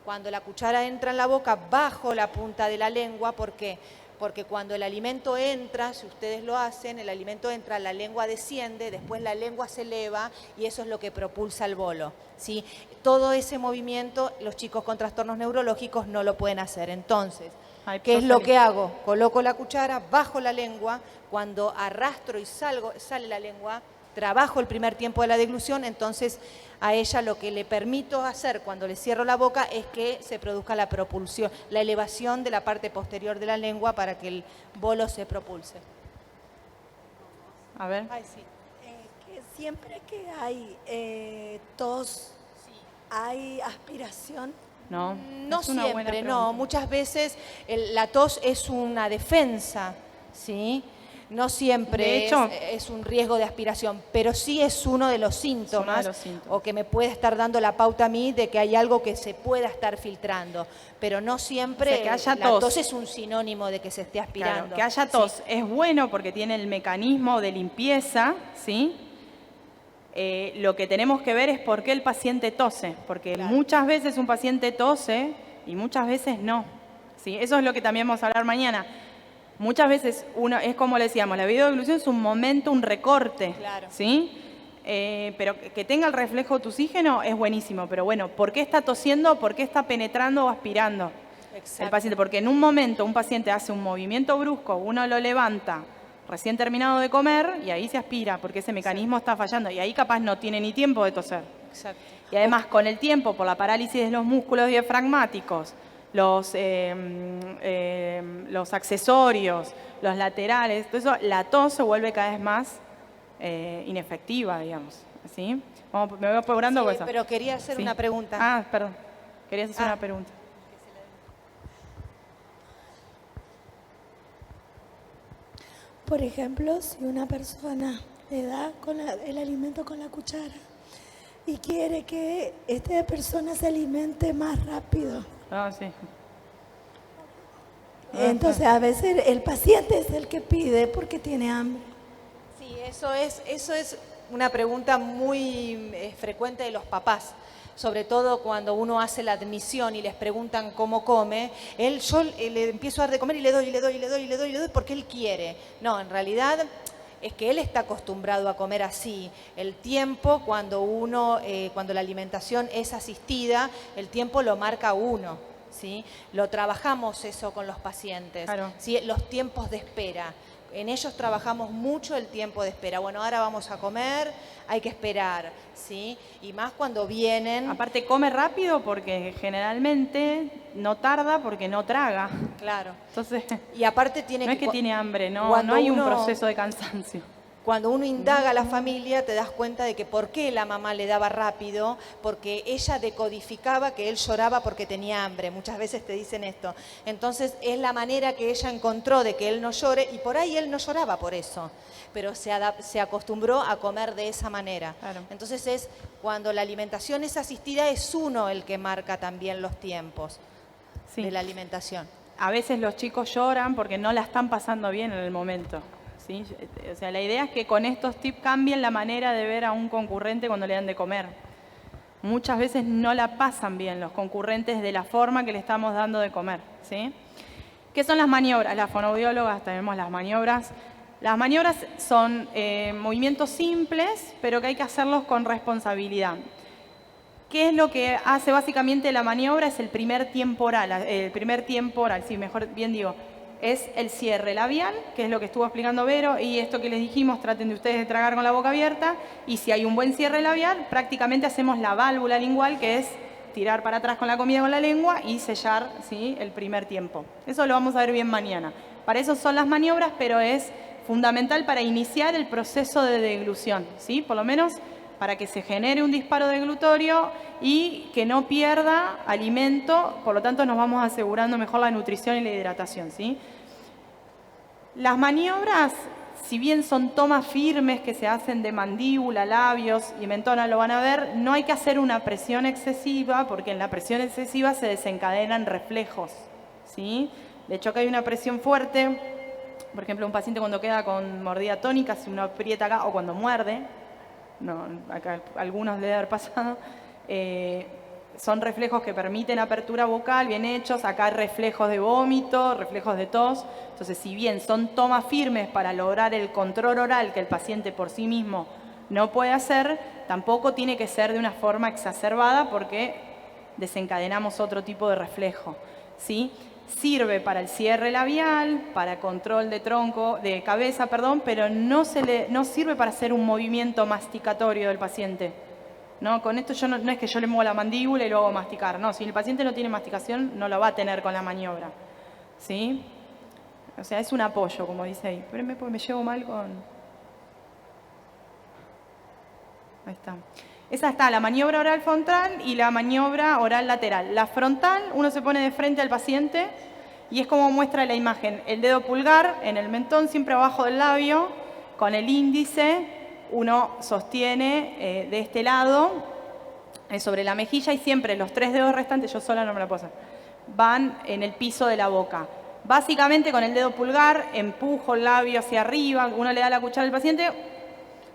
[SPEAKER 3] cuando la cuchara entra en la boca, bajo la punta de la lengua, ¿por qué? Porque cuando el alimento entra, si ustedes lo hacen, el alimento entra, la lengua desciende, después la lengua se eleva y eso es lo que propulsa el bolo, ¿sí? Todo ese movimiento los chicos con trastornos neurológicos no lo pueden hacer. Entonces, ¿qué es lo que hago? Coloco la cuchara, bajo la lengua, cuando arrastro y sale la lengua, trabajo el primer tiempo de la deglución, entonces a ella lo que le permito hacer cuando le cierro la boca es que se produzca la propulsión, la elevación de la parte posterior de la lengua para que el bolo se propulse.
[SPEAKER 2] A ver.
[SPEAKER 4] Ay, sí. Que siempre que hay tos, ¿hay aspiración?
[SPEAKER 2] No,
[SPEAKER 3] no siempre, no. Muchas veces la tos es una defensa, ¿sí? No siempre es un riesgo de aspiración, pero sí es uno de los síntomas, o que me puede estar dando la pauta a mí de que hay algo que se pueda estar filtrando. Pero no siempre
[SPEAKER 2] que haya
[SPEAKER 3] la tos es un sinónimo de que se esté aspirando.
[SPEAKER 2] Claro, que haya tos es bueno porque tiene el mecanismo de limpieza, ¿sí? Lo que tenemos que ver es por qué el paciente tose, porque muchas veces un paciente tose y muchas veces no, ¿sí? Eso es lo que también vamos a hablar mañana. Muchas veces uno, es como le decíamos, la videodeglución es un momento, un recorte, ¿sí? Pero que tenga el reflejo de oxígeno es buenísimo, pero bueno, ¿por qué está tosiendo? ¿Por qué está penetrando o aspirando el paciente? Porque en un momento un paciente hace un movimiento brusco, uno lo levanta, recién terminado de comer, y ahí se aspira, porque ese mecanismo está fallando, y ahí capaz no tiene ni tiempo de toser. Y además con el tiempo, por la parálisis de los músculos diafragmáticos, los accesorios, los laterales, todo eso, la tos se vuelve cada vez más inefectiva, digamos. ¿Sí? Me voy apurando
[SPEAKER 3] Sí,
[SPEAKER 2] con eso.
[SPEAKER 3] pero quería hacer una pregunta.
[SPEAKER 2] Ah, perdón. Querías hacer una pregunta.
[SPEAKER 4] Por ejemplo, si una persona le da el alimento con la cuchara y quiere que esta persona se alimente más rápido,
[SPEAKER 2] Ah, sí.
[SPEAKER 4] entonces a veces el paciente es el que pide porque tiene hambre.
[SPEAKER 3] Sí, eso es una pregunta muy frecuente de los papás. Sobre todo cuando uno hace la admisión y les preguntan cómo come, yo le empiezo a dar de comer y le doy porque él quiere. No, en realidad es que él está acostumbrado a comer así. El tiempo, cuando la alimentación es asistida, el tiempo lo marca uno, ¿sí? Lo trabajamos eso con los pacientes,
[SPEAKER 2] Claro.
[SPEAKER 3] ¿sí? Los tiempos de espera. En ellos trabajamos mucho el tiempo de espera. Bueno, ahora vamos a comer, hay que esperar, ¿sí? Y más cuando vienen...
[SPEAKER 2] Aparte come rápido porque generalmente no tarda porque no traga.
[SPEAKER 3] Claro.
[SPEAKER 2] Entonces,
[SPEAKER 3] Y aparte tiene
[SPEAKER 2] no es que tiene hambre, no
[SPEAKER 3] cuando
[SPEAKER 2] hay un
[SPEAKER 3] uno-
[SPEAKER 2] proceso de cansancio.
[SPEAKER 3] Cuando uno indaga a la familia, te das cuenta de que por qué la mamá le daba rápido, porque ella decodificaba que él lloraba porque tenía hambre. Muchas veces te dicen esto. Entonces, es la manera que ella encontró de que él no llore, y por ahí él no lloraba por eso, pero se acostumbró a comer de esa manera.
[SPEAKER 2] Claro.
[SPEAKER 3] Entonces, cuando la alimentación es asistida, es uno el que marca también los tiempos
[SPEAKER 2] Sí.
[SPEAKER 3] de la alimentación.
[SPEAKER 2] A veces los chicos lloran porque no la están pasando bien en el momento. ¿Sí? O sea, la idea es que con estos tips cambien la manera de ver a un concurrente cuando le dan de comer. Muchas veces no la pasan bien los concurrentes de la forma que le estamos dando de comer. ¿Sí? ¿Qué son las maniobras? Las fonoaudiólogas tenemos las maniobras. Las maniobras son movimientos simples, pero que hay que hacerlos con responsabilidad. ¿Qué es lo que hace básicamente la maniobra? Es el primer tiempo oral, sí, mejor bien digo. Es el cierre labial, que es lo que estuvo explicando Vero, y esto que les dijimos, traten de ustedes de tragar con la boca abierta, y si hay un buen cierre labial, prácticamente hacemos la válvula lingual, que es tirar para atrás con la comida con la lengua y sellar, ¿sí?, el primer tiempo. Eso lo vamos a ver bien mañana. Para eso son las maniobras, pero es fundamental para iniciar el proceso de deglución, ¿sí? Por lo menos para que se genere un disparo deglutorio y que no pierda alimento, por lo tanto nos vamos asegurando mejor la nutrición y la hidratación, ¿sí? Las maniobras, si bien son tomas firmes que se hacen de mandíbula, labios y mentón, lo van a ver, no hay que hacer una presión excesiva porque en la presión excesiva se desencadenan reflejos, ¿sí? De hecho, acá hay una presión fuerte, por ejemplo, un paciente cuando queda con mordida tónica, si uno aprieta acá o cuando muerde, no, acá algunos le debe haber pasado, son reflejos que permiten apertura vocal, bien hechos. Acá hay reflejos de vómito, reflejos de tos. Entonces, si bien son tomas firmes para lograr el control oral que el paciente por sí mismo no puede hacer, tampoco tiene que ser de una forma exacerbada porque desencadenamos otro tipo de reflejo, ¿sí? Sirve para el cierre labial, para control de tronco, de cabeza, perdón, pero no sirve para hacer un movimiento masticatorio del paciente. ¿No? Con esto no es que yo le muevo la mandíbula y lo hago masticar. No, si el paciente no tiene masticación, no lo va a tener con la maniobra. ¿Sí? O sea, es un apoyo, como dice ahí. Espérenme porque me llevo mal con... Ahí está. Esa está, la maniobra oral frontal y la maniobra oral lateral. La frontal, uno se pone de frente al paciente y es como muestra la imagen. El dedo pulgar en el mentón, siempre abajo del labio, con el índice uno sostiene de este lado sobre la mejilla y siempre los 3 dedos restantes, yo sola no me la puedo hacer, van en el piso de la boca. Básicamente con el dedo pulgar empujo el labio hacia arriba, uno le da la cuchara al paciente,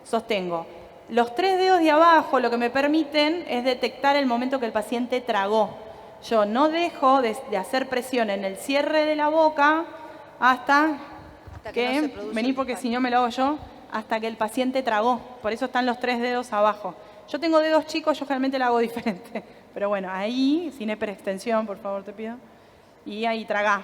[SPEAKER 2] sostengo. Los 3 dedos de abajo lo que me permiten es detectar el momento que el paciente tragó. Yo no dejo de hacer presión en el cierre de la boca hasta que
[SPEAKER 3] no se produce
[SPEAKER 2] vení
[SPEAKER 3] el
[SPEAKER 2] porque
[SPEAKER 3] disparo.
[SPEAKER 2] si no me lo hago yo, hasta que el paciente tragó. Por eso están los 3 dedos abajo. Yo tengo dedos chicos, yo generalmente lo hago diferente. Pero bueno, ahí, sin hiperextensión, por favor, te pido. Y ahí tragá.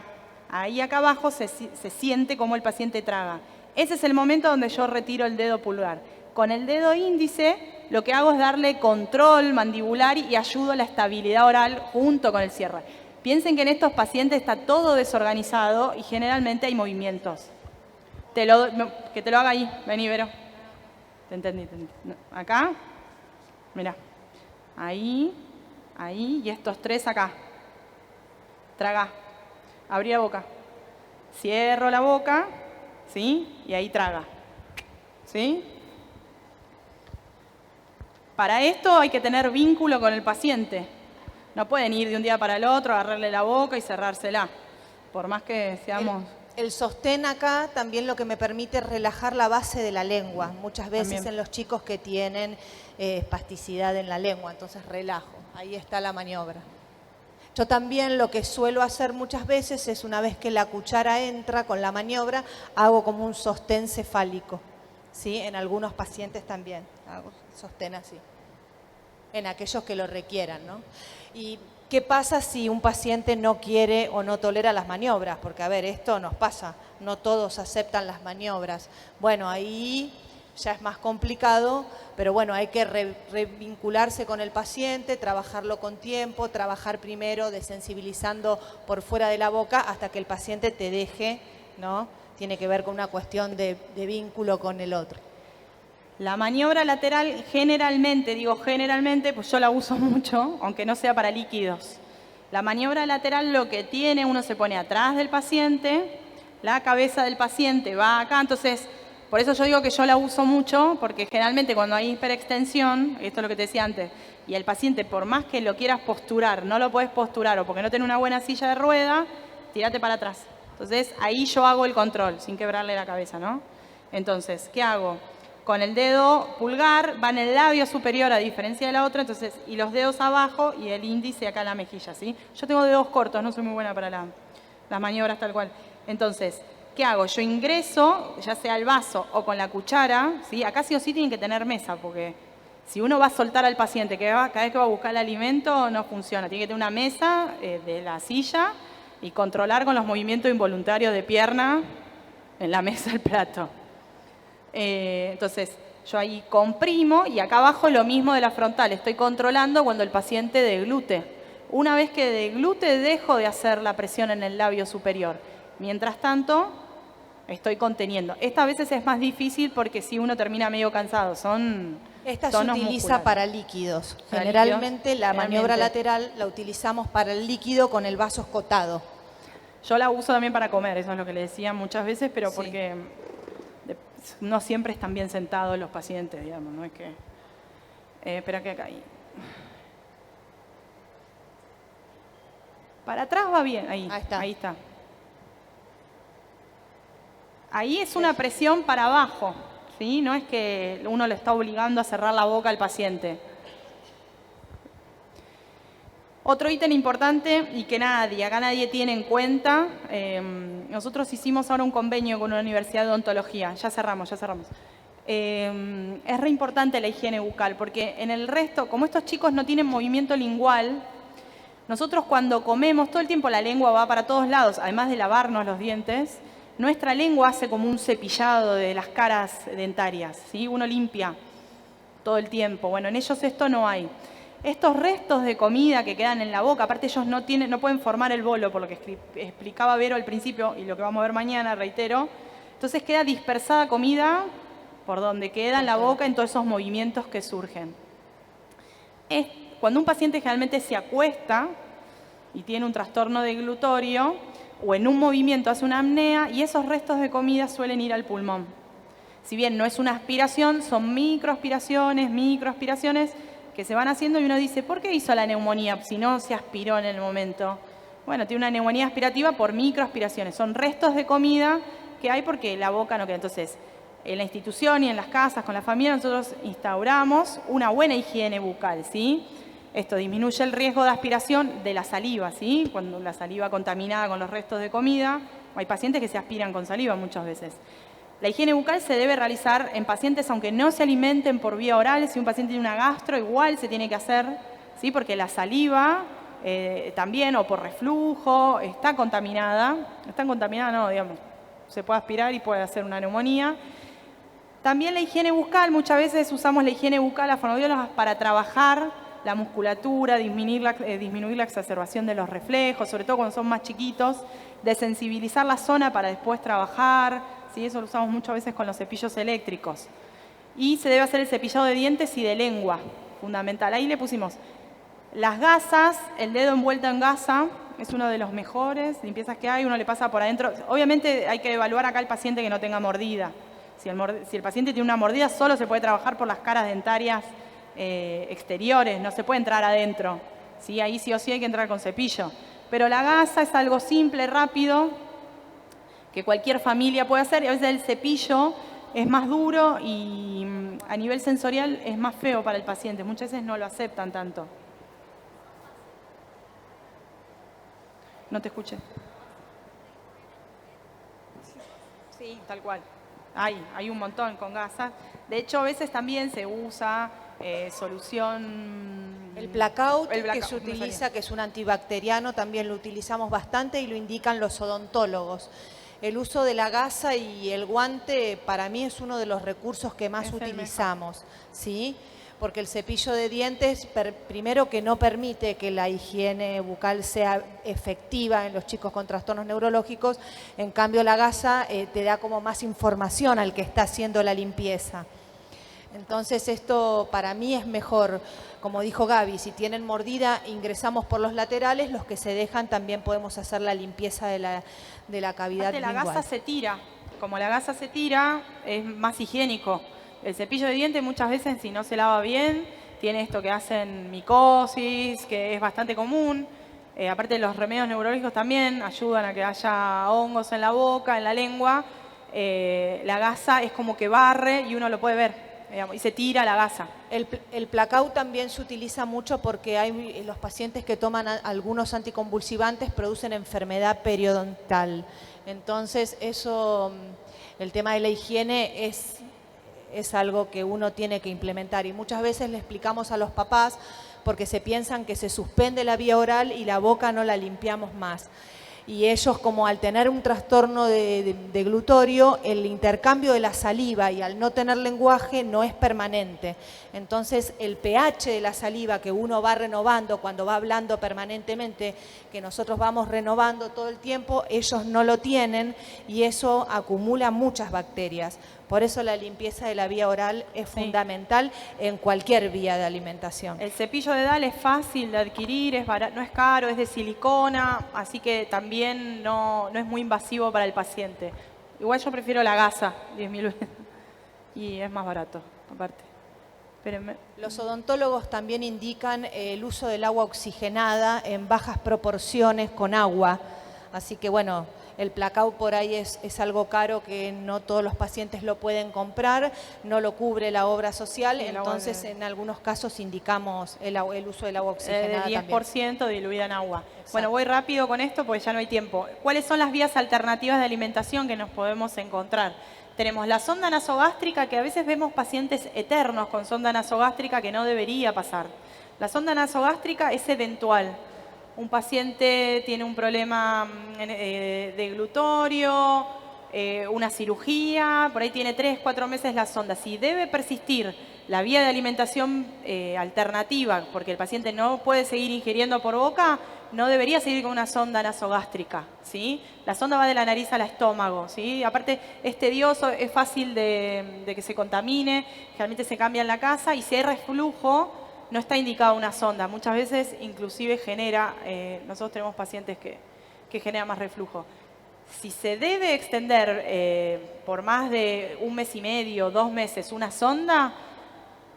[SPEAKER 2] Ahí acá abajo se siente como el paciente traga. Ese es el momento donde yo retiro el dedo pulgar. Con el dedo índice, lo que hago es darle control mandibular y ayudo a la estabilidad oral junto con el cierre. Piensen que en estos pacientes está todo desorganizado y generalmente hay movimientos. Que te lo haga ahí. Vení, Vero. Te entendí. No, acá. Mirá. Ahí. Ahí. Y estos 3 acá. Traga. Abrí la boca. Cierro la boca. ¿Sí? Y ahí traga. ¿Sí? Para esto hay que tener vínculo con el paciente. No pueden ir de un día para el otro, agarrarle la boca y cerrársela. Por más que seamos...
[SPEAKER 3] El sostén acá también lo que me permite es relajar la base de la lengua. Muchas veces
[SPEAKER 2] También.
[SPEAKER 3] en los chicos que tienen espasticidad en la lengua, entonces relajo. Ahí está la maniobra. Yo también lo que suelo hacer muchas veces es una vez que la cuchara entra con la maniobra, hago como un sostén cefálico. ¿Sí? En algunos pacientes también hago sostén así. En aquellos que lo requieran, ¿no? ¿Y qué pasa si un paciente no quiere o no tolera las maniobras? Porque, a ver, esto nos pasa, no todos aceptan las maniobras. Bueno, ahí ya es más complicado, pero bueno, hay que revincularse con el paciente, trabajarlo con tiempo, trabajar primero desensibilizando por fuera de la boca hasta que el paciente te deje, ¿no? Tiene que ver con una cuestión de vínculo con el otro.
[SPEAKER 2] La maniobra lateral generalmente, digo generalmente, pues yo la uso mucho, aunque no sea para líquidos. La maniobra lateral lo que tiene, uno se pone atrás del paciente, la cabeza del paciente va acá, entonces, por eso yo digo que yo la uso mucho, porque generalmente cuando hay hiperextensión, esto es lo que te decía antes, y el paciente, por más que lo quieras posturar, no lo podés posturar o porque no tiene una buena silla de rueda, tírate para atrás. Entonces, ahí yo hago el control, sin quebrarle la cabeza, ¿no? Entonces, ¿qué hago? Con el dedo pulgar va en el labio superior a diferencia de la otra, entonces, y los dedos abajo y el índice acá en la mejilla, ¿sí? Yo tengo dedos cortos, no soy muy buena para las maniobras tal cual. Entonces, ¿qué hago? Yo ingreso, ya sea el vaso o con la cuchara, ¿sí? Acá sí o sí tienen que tener mesa, porque si uno va a soltar al paciente cada vez que va a buscar el alimento, no funciona. Tiene que tener una mesa de la silla y controlar con los movimientos involuntarios de pierna en la mesa el plato. Entonces, yo ahí comprimo y acá abajo lo mismo de la frontal. Estoy controlando cuando el paciente deglute. Una vez que deglute, dejo de hacer la presión en el labio superior. Mientras tanto, estoy conteniendo. Esta veces es más difícil porque si uno termina medio cansado, son
[SPEAKER 3] Esta se
[SPEAKER 2] tonos
[SPEAKER 3] utiliza
[SPEAKER 2] musculares.
[SPEAKER 3] para líquidos.
[SPEAKER 2] Para
[SPEAKER 3] Generalmente
[SPEAKER 2] líquidos,
[SPEAKER 3] la maniobra
[SPEAKER 2] generalmente.
[SPEAKER 3] lateral la utilizamos para el líquido con el vaso escotado.
[SPEAKER 2] Yo la uso también para comer, eso es lo que le decía muchas veces, pero
[SPEAKER 3] Sí.
[SPEAKER 2] porque no siempre están bien sentados los pacientes, digamos, no es que... espera que acá... Para atrás va bien, ahí está. Ahí está. Ahí es una presión para abajo, ¿sí? No es que uno le está obligando a cerrar la boca al paciente. Otro ítem importante y que acá nadie tiene en cuenta, nosotros hicimos ahora un convenio con una universidad de odontología, ya cerramos. Es re importante la higiene bucal porque en el resto, como estos chicos no tienen movimiento lingual, nosotros cuando comemos todo el tiempo la lengua va para todos lados, además de lavarnos los dientes, nuestra lengua hace como un cepillado de las caras dentarias, ¿sí? Uno limpia todo el tiempo, bueno, en ellos esto no hay. Estos restos de comida que quedan en la boca, aparte ellos no pueden formar el bolo, por lo que explicaba Vero al principio y lo que vamos a ver mañana, reitero. Entonces queda dispersada comida por donde queda en la boca en todos esos movimientos que surgen. Cuando un paciente generalmente se acuesta y tiene un trastorno deglutorio o en un movimiento hace una apnea y esos restos de comida suelen ir al pulmón. Si bien no es una aspiración, son microaspiraciones que se van haciendo y uno dice, ¿por qué hizo la neumonía si no se aspiró en el momento? Bueno, tiene una neumonía aspirativa por microaspiraciones. Son restos de comida que hay porque la boca no queda. Entonces, en la institución y en las casas, con la familia, nosotros instauramos una buena higiene bucal, ¿sí? Esto disminuye el riesgo de aspiración de la saliva, ¿sí? Cuando la saliva contaminada con los restos de comida, hay pacientes que se aspiran con saliva muchas veces. La higiene bucal se debe realizar en pacientes aunque no se alimenten por vía oral. Si un paciente tiene una gastro, igual se tiene que hacer, ¿sí? Porque la saliva también, o por reflujo, está contaminada. Está contaminada, no, digamos, se puede aspirar y puede hacer una neumonía. También la higiene bucal, muchas veces usamos la higiene bucal a fonoaudiólogas para trabajar la musculatura, disminuir la exacerbación de los reflejos, sobre todo cuando son más chiquitos, desensibilizar la zona para después trabajar, ¿sí? Eso lo usamos muchas veces con los cepillos eléctricos. Y se debe hacer el cepillado de dientes y de lengua, fundamental. Ahí le pusimos las gasas, el dedo envuelto en gasa, es uno de los mejores limpiezas que hay, uno le pasa por adentro. Obviamente hay que evaluar acá al paciente que no tenga mordida. Si el paciente tiene una mordida, solo se puede trabajar por las caras dentarias exteriores, no se puede entrar adentro. ¿Sí? Ahí sí o sí hay que entrar con cepillo. Pero la gasa es algo simple, rápido, que cualquier familia puede hacer, y a veces el cepillo es más duro y a nivel sensorial es más feo para el paciente. Muchas veces no lo aceptan tanto. No te escuché. Sí, tal cual. Hay un montón con gasas. De hecho, a veces también se usa solución...
[SPEAKER 3] El blackout que se utiliza, que es un antibacteriano, también lo utilizamos bastante y lo indican los odontólogos. El uso de la gasa y el guante para mí es uno de los recursos que más utilizamos, ¿sí? Porque el cepillo de dientes, primero que no permite que la higiene bucal sea efectiva en los chicos con trastornos neurológicos, en cambio la gasa te da como más información al que está haciendo la limpieza. Entonces esto para mí es mejor, como dijo Gaby, si tienen mordida ingresamos por los laterales, los que se dejan también podemos hacer la limpieza de la cavidad lingual.
[SPEAKER 2] La gasa se tira, como la gasa se tira es más higiénico. El cepillo de dientes muchas veces si no se lava bien, tiene esto que hacen micosis, que es bastante común. Aparte los remedios neurológicos también ayudan a que haya hongos en la boca, en la lengua. La gasa es como que barre y uno lo puede ver, digamos, y se tira la gasa.
[SPEAKER 3] El Placau también se utiliza mucho porque hay los pacientes que toman algunos anticonvulsivantes producen enfermedad periodontal. Entonces eso, el tema de la higiene es algo que uno tiene que implementar y muchas veces le explicamos a los papás porque se piensan que se suspende la vía oral y la boca no la limpiamos más. Y ellos, como al tener un trastorno de glutorio, el intercambio de la saliva y al no tener lenguaje no es permanente. Entonces el pH de la saliva que uno va renovando cuando va hablando permanentemente, que nosotros vamos renovando todo el tiempo, ellos no lo tienen y eso acumula muchas bacterias. Por eso la limpieza de la vía oral es fundamental en cualquier vía de alimentación.
[SPEAKER 2] El cepillo dedal es fácil de adquirir, es barato, no es caro, es de silicona, así que también no es muy invasivo para el paciente. Igual yo prefiero la gasa, 10.000 veces, y es más barato, aparte. Espérenme.
[SPEAKER 3] Los odontólogos también indican el uso del agua oxigenada en bajas proporciones con agua, así que bueno... El Placau por ahí es algo caro que no todos los pacientes lo pueden comprar, no lo cubre la obra social, entonces en algunos casos indicamos el uso del agua oxigenada
[SPEAKER 2] de 10% también. Diluida en agua.
[SPEAKER 3] Exacto.
[SPEAKER 2] Bueno, voy rápido con esto porque ya no hay tiempo. ¿Cuáles son las vías alternativas de alimentación que nos podemos encontrar? Tenemos la sonda nasogástrica, que a veces vemos pacientes eternos con sonda nasogástrica que no debería pasar. La sonda nasogástrica es eventual. Un paciente tiene un problema de glutorio, una cirugía, por ahí tiene 3, 4 meses la sonda. Si debe persistir la vía de alimentación alternativa, porque el paciente no puede seguir ingiriendo por boca, no debería seguir con una sonda nasogástrica, ¿sí? La sonda va de la nariz al estómago, ¿sí? Aparte es tedioso, es fácil de que se contamine, generalmente se cambia en la casa y si hay reflujo, no está indicada una sonda. Muchas veces inclusive genera, nosotros tenemos pacientes que generan más reflujo. Si se debe extender por más de 1 mes y medio, 2 meses una sonda,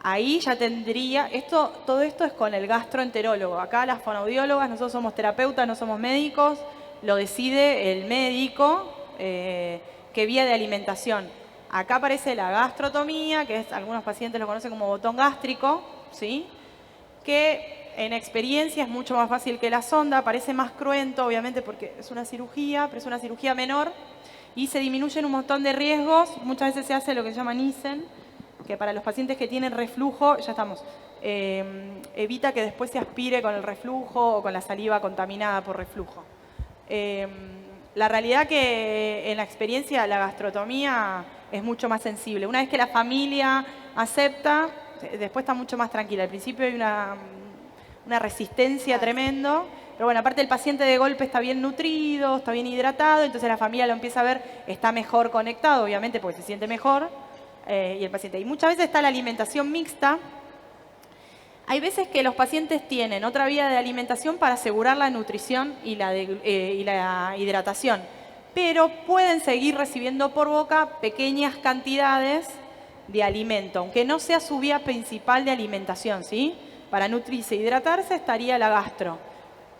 [SPEAKER 2] ahí ya tendría, todo esto es con el gastroenterólogo. Acá las fonoaudiólogas, nosotros somos terapeutas, no somos médicos, lo decide el médico qué vía de alimentación. Acá aparece la gastrotomía, que algunos pacientes lo conocen como botón gástrico, ¿sí? Que en experiencia es mucho más fácil que la sonda, parece más cruento, obviamente, porque es una cirugía, pero es una cirugía menor y se disminuyen un montón de riesgos. Muchas veces se hace lo que se llama Nissen, que para los pacientes que tienen reflujo, ya estamos, evita que después se aspire con el reflujo o con la saliva contaminada por reflujo. La realidad que en la experiencia la gastrotomía es mucho más sensible. Una vez que la familia acepta, después está mucho más tranquila. Al principio hay una resistencia tremendo. Pero bueno, aparte el paciente de golpe está bien nutrido, está bien hidratado, entonces la familia lo empieza a ver, está mejor conectado, obviamente, porque se siente mejor, y el paciente. Y muchas veces está la alimentación mixta. Hay veces que los pacientes tienen otra vía de alimentación para asegurar la nutrición y la hidratación, pero pueden seguir recibiendo por boca pequeñas cantidades de alimento, aunque no sea su vía principal de alimentación, ¿sí? Para nutrirse e hidratarse estaría la gastro.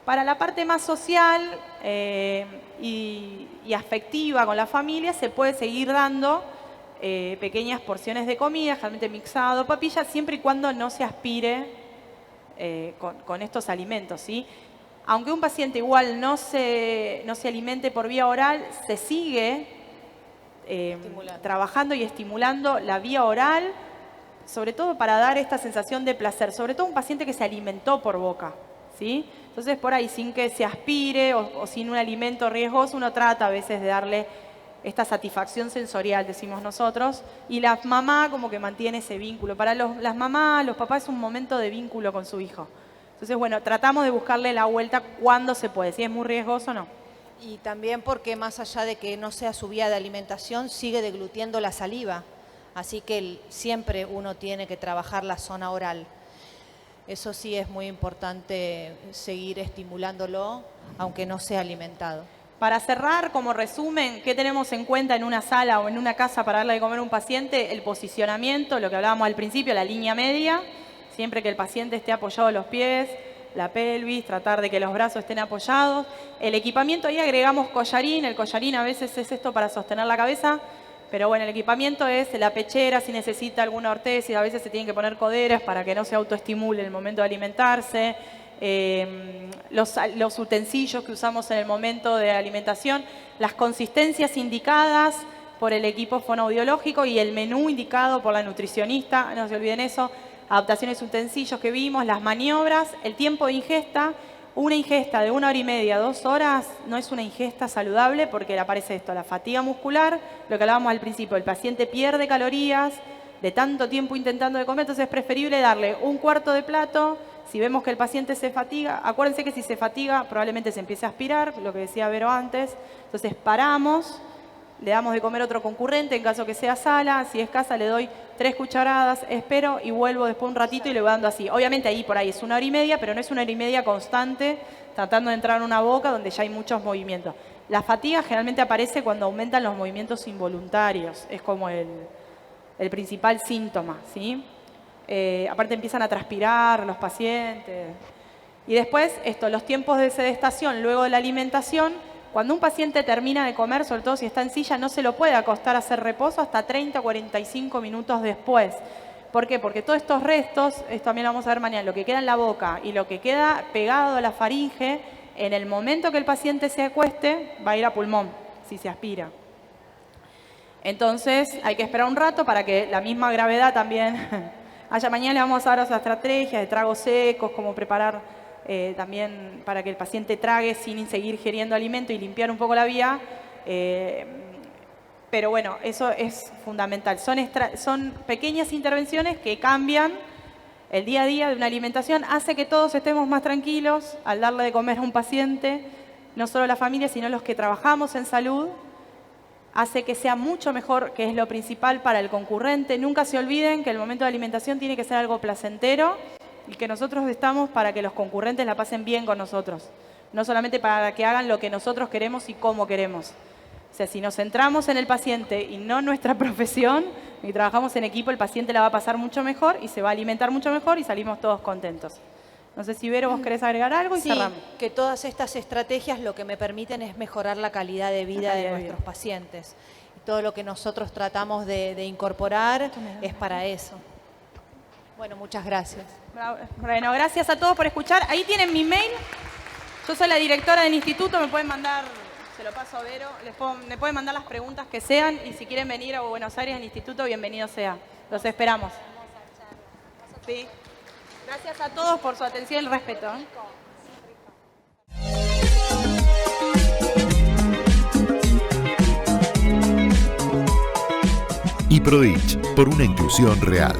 [SPEAKER 2] Para la parte más social y afectiva con la familia se puede seguir dando pequeñas porciones de comida, generalmente mixado, papilla, siempre y cuando no se aspire con estos alimentos, ¿sí? Aunque un paciente igual no se alimente por vía oral, se sigue trabajando y estimulando la vía oral, sobre todo para dar esta sensación de placer, sobre todo un paciente que se alimentó por boca, ¿sí? Entonces, por ahí, sin que se aspire o sin un alimento riesgoso, uno trata a veces de darle esta satisfacción sensorial, decimos nosotros, y la mamá como que mantiene ese vínculo. Para las mamás, los papás es un momento de vínculo con su hijo. Entonces, bueno, tratamos de buscarle la vuelta cuando se puede, si es muy riesgoso o no.
[SPEAKER 3] Y también porque más allá de que no sea su vía de alimentación, sigue deglutiendo la saliva. Así que siempre uno tiene que trabajar la zona oral. Eso sí es muy importante seguir estimulándolo, aunque no sea alimentado.
[SPEAKER 2] Para cerrar, como resumen, ¿qué tenemos en cuenta en una sala o en una casa para darle de comer a un paciente? El posicionamiento, lo que hablábamos al principio, la línea media, siempre que el paciente esté apoyado los pies, la pelvis, tratar de que los brazos estén apoyados. El equipamiento, ahí agregamos collarín, el collarín a veces es esto para sostener la cabeza, pero bueno, el equipamiento es la pechera, si necesita alguna ortesis, a veces se tienen que poner coderas para que no se autoestimule en el momento de alimentarse. Los utensilios que usamos en el momento de alimentación, las consistencias indicadas por el equipo fonoaudiológico y el menú indicado por la nutricionista, no se olviden eso, adaptaciones utensilios que vimos, las maniobras, el tiempo de ingesta. Una ingesta de 1 hora y media, 2 horas, no es una ingesta saludable porque le aparece esto, la fatiga muscular, lo que hablábamos al principio, el paciente pierde calorías de tanto tiempo intentando de comer, entonces es preferible darle un cuarto de plato. Si vemos que el paciente se fatiga, acuérdense que si se fatiga probablemente se empiece a aspirar, lo que decía Vero antes, entonces paramos, le damos de comer otro concurrente en caso que sea sala, si es casa le doy 3 cucharadas, espero y vuelvo después un ratito y le voy dando así. Obviamente ahí por ahí es 1 hora y media, pero no es 1 hora y media constante, tratando de entrar en una boca donde ya hay muchos movimientos. La fatiga generalmente aparece cuando aumentan los movimientos involuntarios, es como el principal síntoma, ¿sí? Aparte empiezan a transpirar los pacientes. Y después, los tiempos de sedestación luego de la alimentación. Cuando un paciente termina de comer, sobre todo si está en silla, no se lo puede acostar a hacer reposo hasta 30 o 45 minutos después. ¿Por qué? Porque todos estos restos, esto también lo vamos a ver mañana, lo que queda en la boca y lo que queda pegado a la faringe, en el momento que el paciente se acueste, va a ir a pulmón, si se aspira. Entonces, hay que esperar un rato para que la misma gravedad también haya. Mañana le vamos a dar otras estrategias de tragos secos, cómo preparar también para que el paciente trague sin seguir ingiriendo alimento y limpiar un poco la vía. Pero bueno, eso es fundamental. Son pequeñas intervenciones que cambian el día a día de una alimentación. Hace que todos estemos más tranquilos al darle de comer a un paciente, no solo la familia, sino los que trabajamos en salud. Hace que sea mucho mejor, que es lo principal para el concurrente. Nunca se olviden que el momento de alimentación tiene que ser algo placentero y que nosotros estamos para que los concurrentes la pasen bien con nosotros. No solamente para que hagan lo que nosotros queremos y cómo queremos. O sea, si nos centramos en el paciente y no en nuestra profesión, y trabajamos en equipo, el paciente la va a pasar mucho mejor y se va a alimentar mucho mejor y salimos todos contentos. No sé si, Vero, vos querés agregar algo y cerramos.
[SPEAKER 3] Sí, que todas estas estrategias lo que me permiten es mejorar la calidad de vida de nuestros pacientes. Y todo lo que nosotros tratamos de incorporar es para eso. Bueno, muchas gracias.
[SPEAKER 2] Bueno, gracias a todos por escuchar. Ahí tienen mi mail. Yo soy la directora del instituto, me pueden mandar, se lo paso a Vero, me pueden mandar las preguntas que sean y si quieren venir a Buenos Aires al instituto, bienvenido sea. Los esperamos. Sí. Gracias a todos por su atención y el respeto.
[SPEAKER 1] IPRODICH, por una inclusión real.